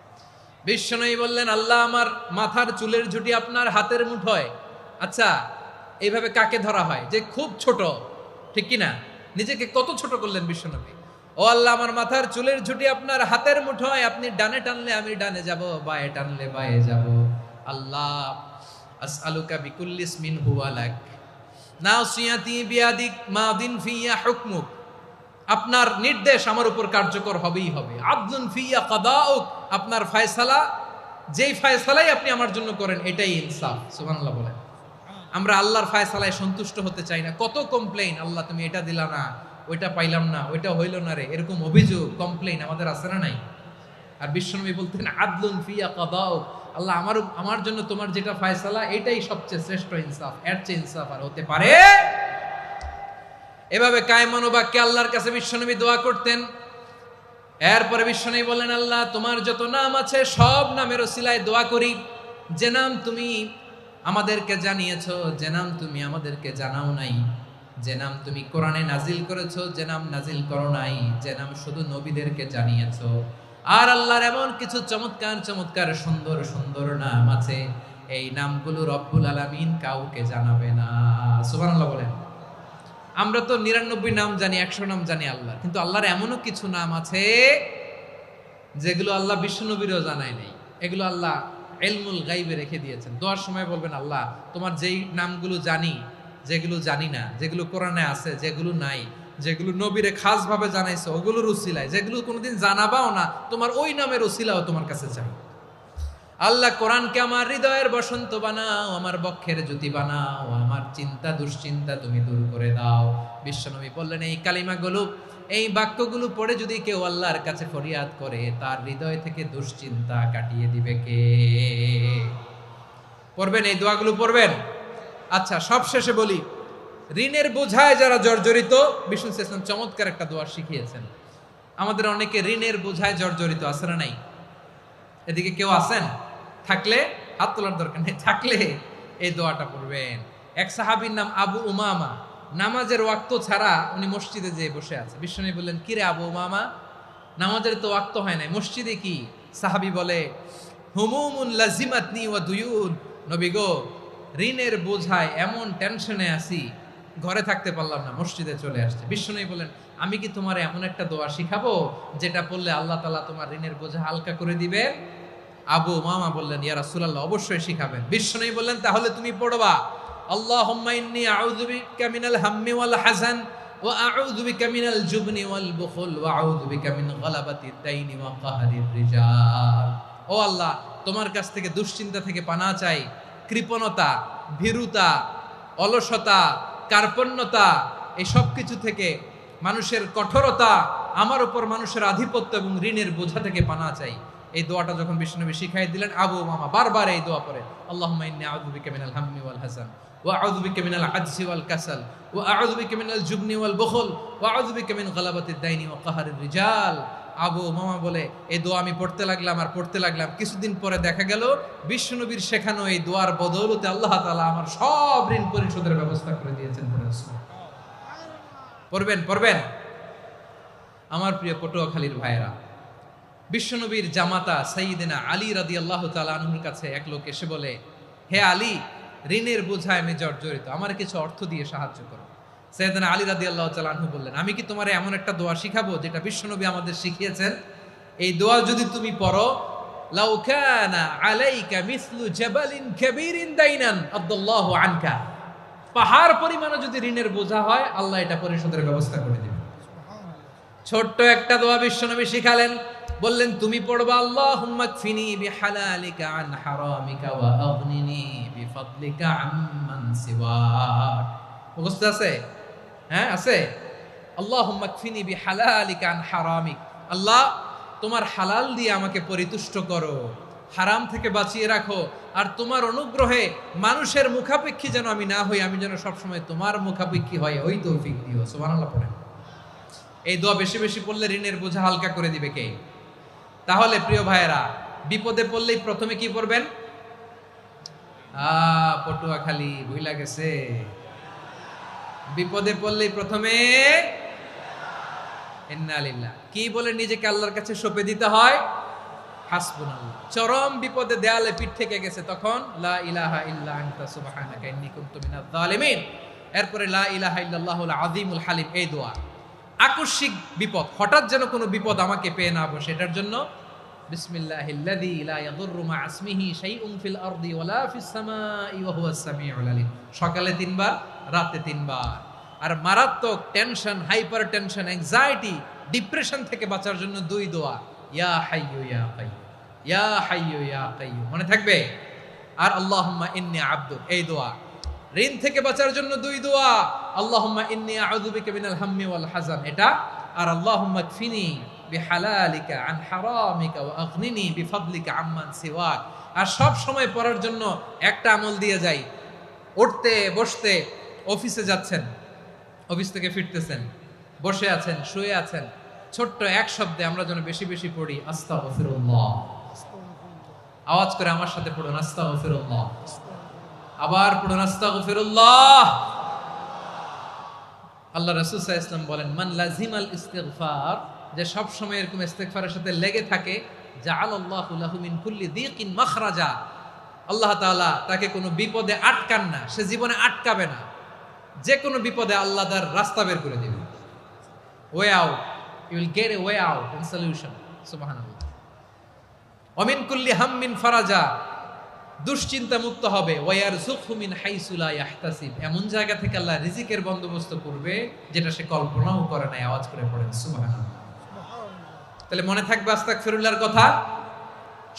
বিশ্বনবী বললেন, আল্লাহ আমার মাথার চুলের ঝুঁটি আপনার হাতের মুঠোয়। আচ্ছা, এইভাবে কাকে ধরা হয়? যে খুব ছোট, ঠিক কি না? নিজেকে কত ছোট করলেন বিশ্বনবী। ও আল্লাহ আমার মাথার চুলের ঝুঁটি আপনার হাতের মুঠোয়, আপনি ডানে টানলে আমি ডানে যাব, বাঁয়ে টানলে বাঁয়ে যাব। আল্লাহ আসআলুকা বিকুল্লি ইসমিন হুয়া লাক নাসিয়াতি বিয়াদিক মাদিন ফিয়া হুকমুক, আপনার নির্দেশ আমার উপর কার্যকর হবেই হবে। আদলুন ফিয়া কাদাউক, আপনার ফয়সালা, যেই ফয়সালাই আপনি আমার জন্য করেন এটাই ইনসাফ। সুবহানাল্লাহ বলেন। আমরা আল্লাহর ফয়সালায় সন্তুষ্ট হতে চাই না। কত কমপ্লেইন, আল্লাহ তুমি এটা দিলা না, ওইটা পাইলাম না, ওইটা হইল না রে, এরকম অভিযোগ, কমপ্লেইন আমাদের আছে না নাই? আর বিশ্বনবী বলতেন আদলুন ফিয়া কাদাউক, আল্লাহ আমার জন্য তোমার যেটা ফয়সালা এটাই সবচেয়ে শ্রেষ্ঠ ইনসাফ, এর চেয়ে ইনসাফ আর হতে পারে? এভাবে কায়মান বাক্যে আল্লাহর কাছে বিশ্বনবী দোয়া করতেন। এরপরে বিশ্বনবী বললেন, আল্লাহ তোমার যত নাম আছে সব নামের ওসিলায় দোয়া করি, যে নাম তুমি আমাদেরকে জানিয়েছো, যে নাম তুমি আমাদেরকে জানাও নাই, যে নাম তুমি কোরআনে নাজিল করেছো, যে নাম নাজিল করো নাই, যে নাম শুধু নবীদেরকে জানিয়েছো। আর আল্লাহর এমন কিছু চমৎকার চমৎকার সুন্দর সুন্দর নাম আছে, এই নামগুলো রব্বুল আলামিন কাউকে জানাবে না। সুবহানাল্লাহ বলেন। আমরা তো 99 নাম জানি, 100 নাম জানি আল্লাহ, কিন্তু আল্লাহর এমনও কিছু নাম আছে যেগুলো আল্লাহ বিশ্বনবীরও জানায় নাই। এগুলো আল্লাহ ইলমুল গায়বে রেখে দিয়েছেন। দোয়ার সময় বলবেন, আল্লাহ তোমার যেই নামগুলো জানি, যেগুলো জানি না, যেগুলো কোরআনে আছে, যেগুলো নাই, যেগুলো নবীরে খাস ভাবে জানাইছো ওগুলোর উসিলায়, যেগুলো কোনোদিন জানাবাও না, তোমার ওই নামের উসিলাও তোমার কাছে চাই। আল্লাহ কোরআনকে আমার হৃদয়ের বসন্ত বানাও, আমার বক্ষের জ্যোতি বানাও, আমার চিন্তা দুশ্চিন্তা তুমি দূর করে দাও। বিশ্বনবী বললেন, এই কালিমাগুলো, এই বাক্যগুলো পড়ে যদি কেউ আল্লাহর কাছে ফরিয়াদ করে, তার হৃদয় থেকে দুশ্চিন্তা কাটিয়ে দিবে কে? পড়বেন, এই দোয়াগুলো পড়বেন। আচ্ছা, সব শেষে বলি, ঋণের বোঝায় যারা জর্জরিত, বিষ্ণু ইসলাম চমৎকার একটা দোয়া শিখিয়েছেন। আমাদের অনেকে ঋণের বোঝায় জর্জরিত, আছে না নাই? এদিকে কেউ আছেন? থাকলে হাত তোলার দরকার নেই, থাকলে এই দোয়াটা পড়বেন। এক সাহাবীর নাম আবু উমামা, নামাজের ওয়াক্ত ছাড়া উনি মসজিদে যেয়ে বসে আছে। বিশ্বনবী বললেন, কি রে আবু উমামা, নামাজের তো ওয়াক্ত হয় নাই, মসজিদে কি? সাহাবী বলে, হুমুমুন লাজিমাতনি ওয়া দুয়ুন, নবী গো ঋণের বোঝায় এমন টেনশনে আছি, ঘরে থাকতে পারলাম না, মসজিদে চলে আসছে। বিশ্বনবী বলেন, আমি কি তোমার এমন একটা দোয়া শিখাবো যেটা পড়লে আল্লাহ তাআলা তোমার ঋণের বোঝা হালকা করে দিবে? আবু উমামা বললেন, ইয়া রাসূলুল্লাহ, অবশ্যই শিখাবেন। বিশ্বনবী বললেন, তাহলে তুমি পড়বা, আল্লাহুম্মা ইন্নী আউযু বিকা মিনাল হাম্মি ওয়াল হাযান ওয়া আউযু বিকা মিনাল জুবনি ওয়াল বুখল ওয়া আউযু বিকা মিন গালাবাতিদ দাইনি ওয়া কাহরির রিজাল। ও আল্লাহ, তোমার কাছ থেকে দুশ্চিন্তা থেকে পানাহ চাই, কৃপণতা, ভীরুতা, অলসতা, কার্পণ্যতা, এই সব কিছু থেকে, মানুষের কঠোরতা, আমার উপর মানুষের আধিপত্য এবং ঋণের বোঝা থেকে পানাহ চাই। এই দোয়াটা যখন বিশ্বনবী শিখাই দিলেন, আবু মামা বারবার এই দোয়া পড়ে, আল্লাহুম্মা ইন্নী আউযু বিকা মিনাল হাম্মি ওয়াল হাসান ওয়া আউযু বিকা মিনাল আজজি ওয়াল কাসাল ওয়া আউযু বিকা মিনাল জুবনি ওয়াল বুখল ওয়া আউযু বিকা মিন গালাবাতিদ দাইনি ওয়া কাহরির রিজাল। আবু মামা বলে এই দোয়া আমি পড়তে লাগলাম। কিছুদিন পরে দেখা গেল বিশ্বনবীর শেখানো এই দোয়ার বদৌলতে আল্লাহ তাআলা আমার সব ঋণ পরিশোধের ব্যবস্থা করে দিয়েছেন। পড়বেন। আমার প্রিয় পটুয়াখালীর ভাইয়েরা, বিশ্বনবীর জামাতা সাইয়্যিদিনা আলী রাদিয়াল্লাহু তাআলা আনহুর কাছে এক লোক এসে বলে, হে আলী, ঋণের বোঝায় আমি জর্জরিত, আমার কিছু অর্থ দিয়ে সাহায্য করো। সাইয়্যিদিনা আলী রাদিয়াল্লাহু তাআলা আনহু বললেন, আমি কি তোমারে এমন একটা দোয়া শিখাবো যেটা বিশ্বনবী আমাদের শিখিয়েছেন? এই দোয়া যদি তুমি পড়ো, লাউ কানা আলাইকা মিসলু জাবালিন কাবীরিন দাইনান আদাল্লাহু আনকা, পাহাড় পরিমাণে যদি ঋণের বোঝা হয়, আল্লাহ এটা পরিশোধের ব্যবস্থা করে দিবেন। ছোট্ট একটা দোয়া বিশ্বনবী শিখালেন, বললেন তুমি পড়বা, আল্লাহুম্মা কফিনি বিহালালিকা আন হারামিকা ওয়া আগনিনি বিফাদলিকা আম্মান সিওয়াক। মুখস্থ আছে? হ্যাঁ আছে। আল্লাহুম্মা কফিনি বিহালালিকা আন হারামিক, আল্লাহ তোমার হালাল দিয়ে আমাকে পরিতুষ্ট করো, হারাম থেকে বাঁচিয়ে রাখো, আর তোমার অনুগ্রহে মানুষের মুখাপেক্ষী যেন আমি না হই, আমি যেন সবসময় তোমার মুখাপেক্ষী হয়, ওই তৌফিক দিও। সুবহানাল্লাহ পড়েন। এই দোয়া বেশি বেশি পড়লে ঋণের বোঝা হালকা করে দিবে কে? তাহলে প্রিয় ভাইয়েরা, বিপদে পড়লেই প্রথমে কি পড়বেন? পটুয়াখালী ভুইলা গেছে। বিপদে পড়লেই প্রথমে ইন্না লিল্লাহ কি বলে নিজেকে আল্লাহর কাছে সঁপে দিতে হয়? হাসবুনাল্লাহ। চরম বিপদে দেয়ালে পিঠ থেকে গেছে, তখন লা ইলাহা ইল্লা আনতা সুবহানাকা ইন্নী কুনতু মিনাজ জালিমিন। এরপরে লা ইলাহা ইল্লাল্লাহুল আযীমুল হালিম, এই দোয়া। আকস্মিক বিপদ, হঠাৎ যেন কোনো বিপদ আমাকে পেয়ে না বসে, এটার জন্য বিসমিল্লাহিল্লাযী লা ইয়াদুররু মা ইসমিহি শাইউন ফিল আরদি ওয়ালা ফিস সামাই ওয়া হুয়াস সামিউল আলিম। সকালে 3 বার, রাতে 3 বার। আর মারাত্মক tension, hyper tension, anxiety, depression থেকে বাঁচার জন্য 2 দোয়া, ইয়া হাইয়্যু ইয়া কাইয়্যুম, ইয়া হাইয়্যু ইয়া কাইয়্যুম, মনে থাকবে? আর আল্লাহুম্মা ইন্নী আবদুক, এই দোয়া। ঋণ থেকে বাঁচার জন্য 2 দোয়া, আল্লাহুম্মা ইন্নী আউযু বিকা মিনাল হাম্মি ওয়াল হাযান, এটা। আর আল্লাহুম্মা কফিনি বিহালালিকা আন হারামিকা ওয়া আগনিনি বিফাদলিকা আম্মান সিওয়াক। আর সব সময় পড়ার জন্য একটা আমল দিয়ে যাই, উঠতে বসতে, অফিসে যাচ্ছেন, অফিস থেকে ফিরতেছেন, বসে আছেন, শুয়ে আছেন, ছোট্ট এক শব্দে আমরা যেন বেশি বেশি পড়ি আস্তাগফিরুল্লাহ। আওয়াজ করে আমার সাথে পড়ুন, আস্তাগফিরুল্লাহ। আবার পড়ুন, আস্তাগফিরুল্লাহ। আল্লাহ রাসূল সাল্লাল্লাহু আলাইহি ওয়াসাল্লাম বলেন, মান লাজিমাল ইস্তিগফার, যে সব সময় এরকম ইস্তিগফারের সাথে লেগে থাকে, জাআলাল্লাহু লাহু মিন কুল্লি যিকিন মাখরাজা, আল্লাহ তাআলা তাকে কোনো বিপদে আটকান না, সে জীবনে আটকাবে না, যে কোনো বিপদে আল্লাহ তার রাস্তা বের করে দিবে। Way out, you will get a way out and solution. সুবহানাল্লাহ। ওয়া মিন কুল্লি হাম্মিন ফারাজা, দুশ্চিন্তা মুক্ত হবে। ওয়ারযুকহু মিন হাইসু লা ইয়াহতাসিব, এমন জায়গা থেকে আল্লাহ রিজিকের বন্দোবস্ত করবে যেটা সে কল্পনাও করে নাই। আওয়াজ করে পড়েন সুবহানাল্লাহ। তাহলে মনে থাকবে আস্তাগফিরুল্লাহর কথা।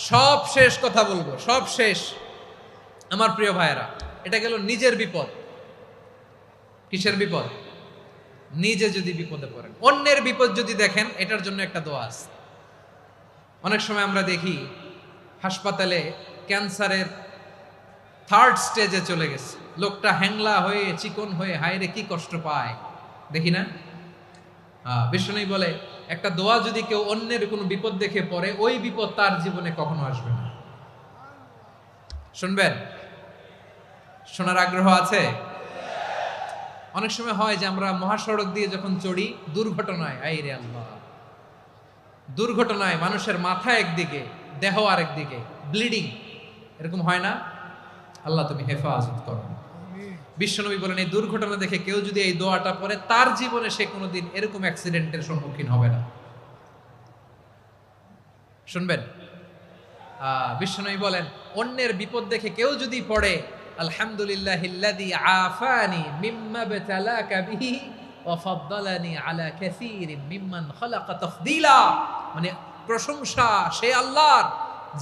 সব শেষ কথা বলবো, সব শেষ। আমার প্রিয় ভাইয়েরা, এটা গেল নিজের বিপদ। কিসের বিপদ? নিজে যদি বিপদে পড়েন। অন্যের বিপদ যদি দেখেন, এটার জন্য একটা দোয়া আছে। অনেক সময় আমরা দেখি হাসপাতালে ক্যান্সারের 3rd স্টেজে চলে গেছে, লোকটা হ্যাংলা হয়ে, চিকন হয়ে, হায়রে কি কষ্ট পায়, দেখি না? বিষ্ণু বলে, একটা দোয়া যদি কেউ অন্যের কোনো বিপদ দেখে পড়ে, ওই বিপদ তার জীবনে কখনো আসবে না। শুনবেন? শোনার আগ্রহ আছে? অনেক সময় হয় যে আমরা মহাসড়ক দিয়ে যখন চড়ি, দুর্ঘটনায়, আইরে আল্লাহ, দুর্ঘটনায় মানুষের মাথা একদিকে, দেহ আরেকদিকে, ব্লিডিং, এরকম হয় না? আল্লাহ তুমি হেফাজত করো। বিশ্বনবী বলেন, এই দুর্ঘটনা দেখে কেউ যদি এই দোয়াটা পড়ে, তার জীবনে সে কোনোদিন এরকম অ্যাক্সিডেন্টের সম্মুখীন হবে না। শুনবেন? বিশ্বনবী বলেন, অন্যের বিপদ দেখে কেউ যদি পড়ে, আলহামদুলিল্লাহিল্লাযী আফানি মিম্মা বতালাকা বিহি ওয়া ফাদ্দালানি আলা কাসীরিন মিম্মান খালাকা তাফদীলা, মানে প্রশংসা সে আল্লাহর,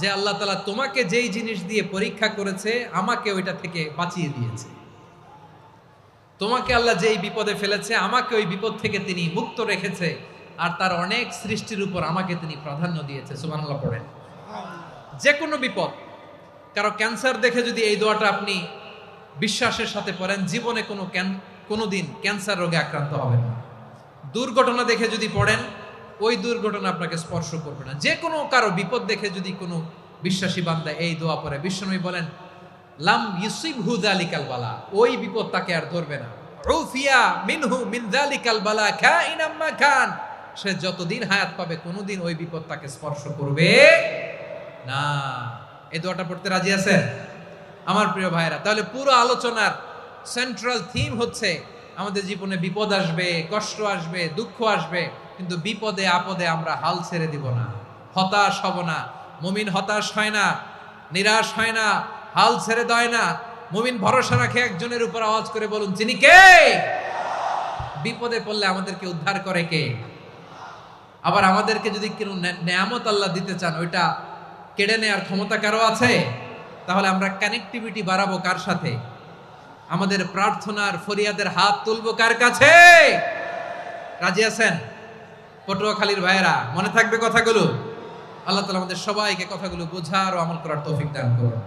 যে আল্লাহ তাআলা তোমাকে যেই জিনিস দিয়ে পরীক্ষা করেছে, আমাকে ওইটা থেকে বাঁচিয়ে দিয়েছে। তোমাকে আল্লাহ যেই বিপদে ফেলেছে, আমাকে ওই বিপদ থেকে তিনি মুক্ত রেখেছে, আর তার অনেক সৃষ্টির উপর আমাকে তিনি প্রাধান্য দিয়েছে। সুবহানাল্লাহ পড়েন। যে কোনো বিপদ, কারো ক্যান্সার দেখে যদি এই দোয়াটা আপনি বিশ্বাসের সাথে পড়েন, জীবনে কোনোদিন ক্যান্সার রোগে আক্রান্ত হবেন না। দুর্ঘটনা দেখে যদি পড়েন, ওই দুর্ঘটনা আপনাকে স্পর্শ করবে না। যে কোনো কারো বিপদ দেখে যদি কোনো বিশ্বাসী বান্দা এই দোয়া পড়ে, বিশ্বনবী বলেন লাম ইউসিবহু যালিকাল বালা, ওই বিপদ তাকে আর ধরবে না। উফিয়া মিনহু মিন যালিকাল বালা কাইনাম মা কান, সে যতদিন হায়াত পাবে কোনোদিন ওই বিপদ তাকে স্পর্শ করবে না। এই দোয়াটা পড়তে রাজি আছেন আমার প্রিয় ভাইরা? তাহলে পুরো আলোচনার সেন্ট্রাল থিম হচ্ছে আমাদের জীবনে বিপদ আসবে, কষ্ট আসবে, দুঃখ আসবে, কিন্তু বিপদে আপদে আমরা হাল ছেড়ে দিব না, হতাশ হব না। মুমিন হতাশ হয় না, নিরাশ হয় না, হাল ছেড়ে দেয় না। মুমিন ভরসা রাখে একজনের উপর। আওয়াজ করে বলুন, যিনি কে? বিপদে পড়লে আমাদেরকে উদ্ধার করে কে? আবার আমাদেরকে যদি কোনো নেয়ামত আল্লাহ দিতে চান, ওইটা কেড়ে নেওয়ার ক্ষমতা কারো আছে? তাহলে আমরা কানেক্টিভিটি বাড়াবো কার সাথে? আমাদের প্রার্থনার ফরিয়াদের হাত তুলবো কার কাছে? রাজি আছেন পটুয়াখালীর ভাইয়েরা? মনে থাকবে কথাগুলো? আল্লাহ তাআলা আমাদের সবাইকে কথাগুলো বোঝার ও আমল করার তৌফিক দান করুন।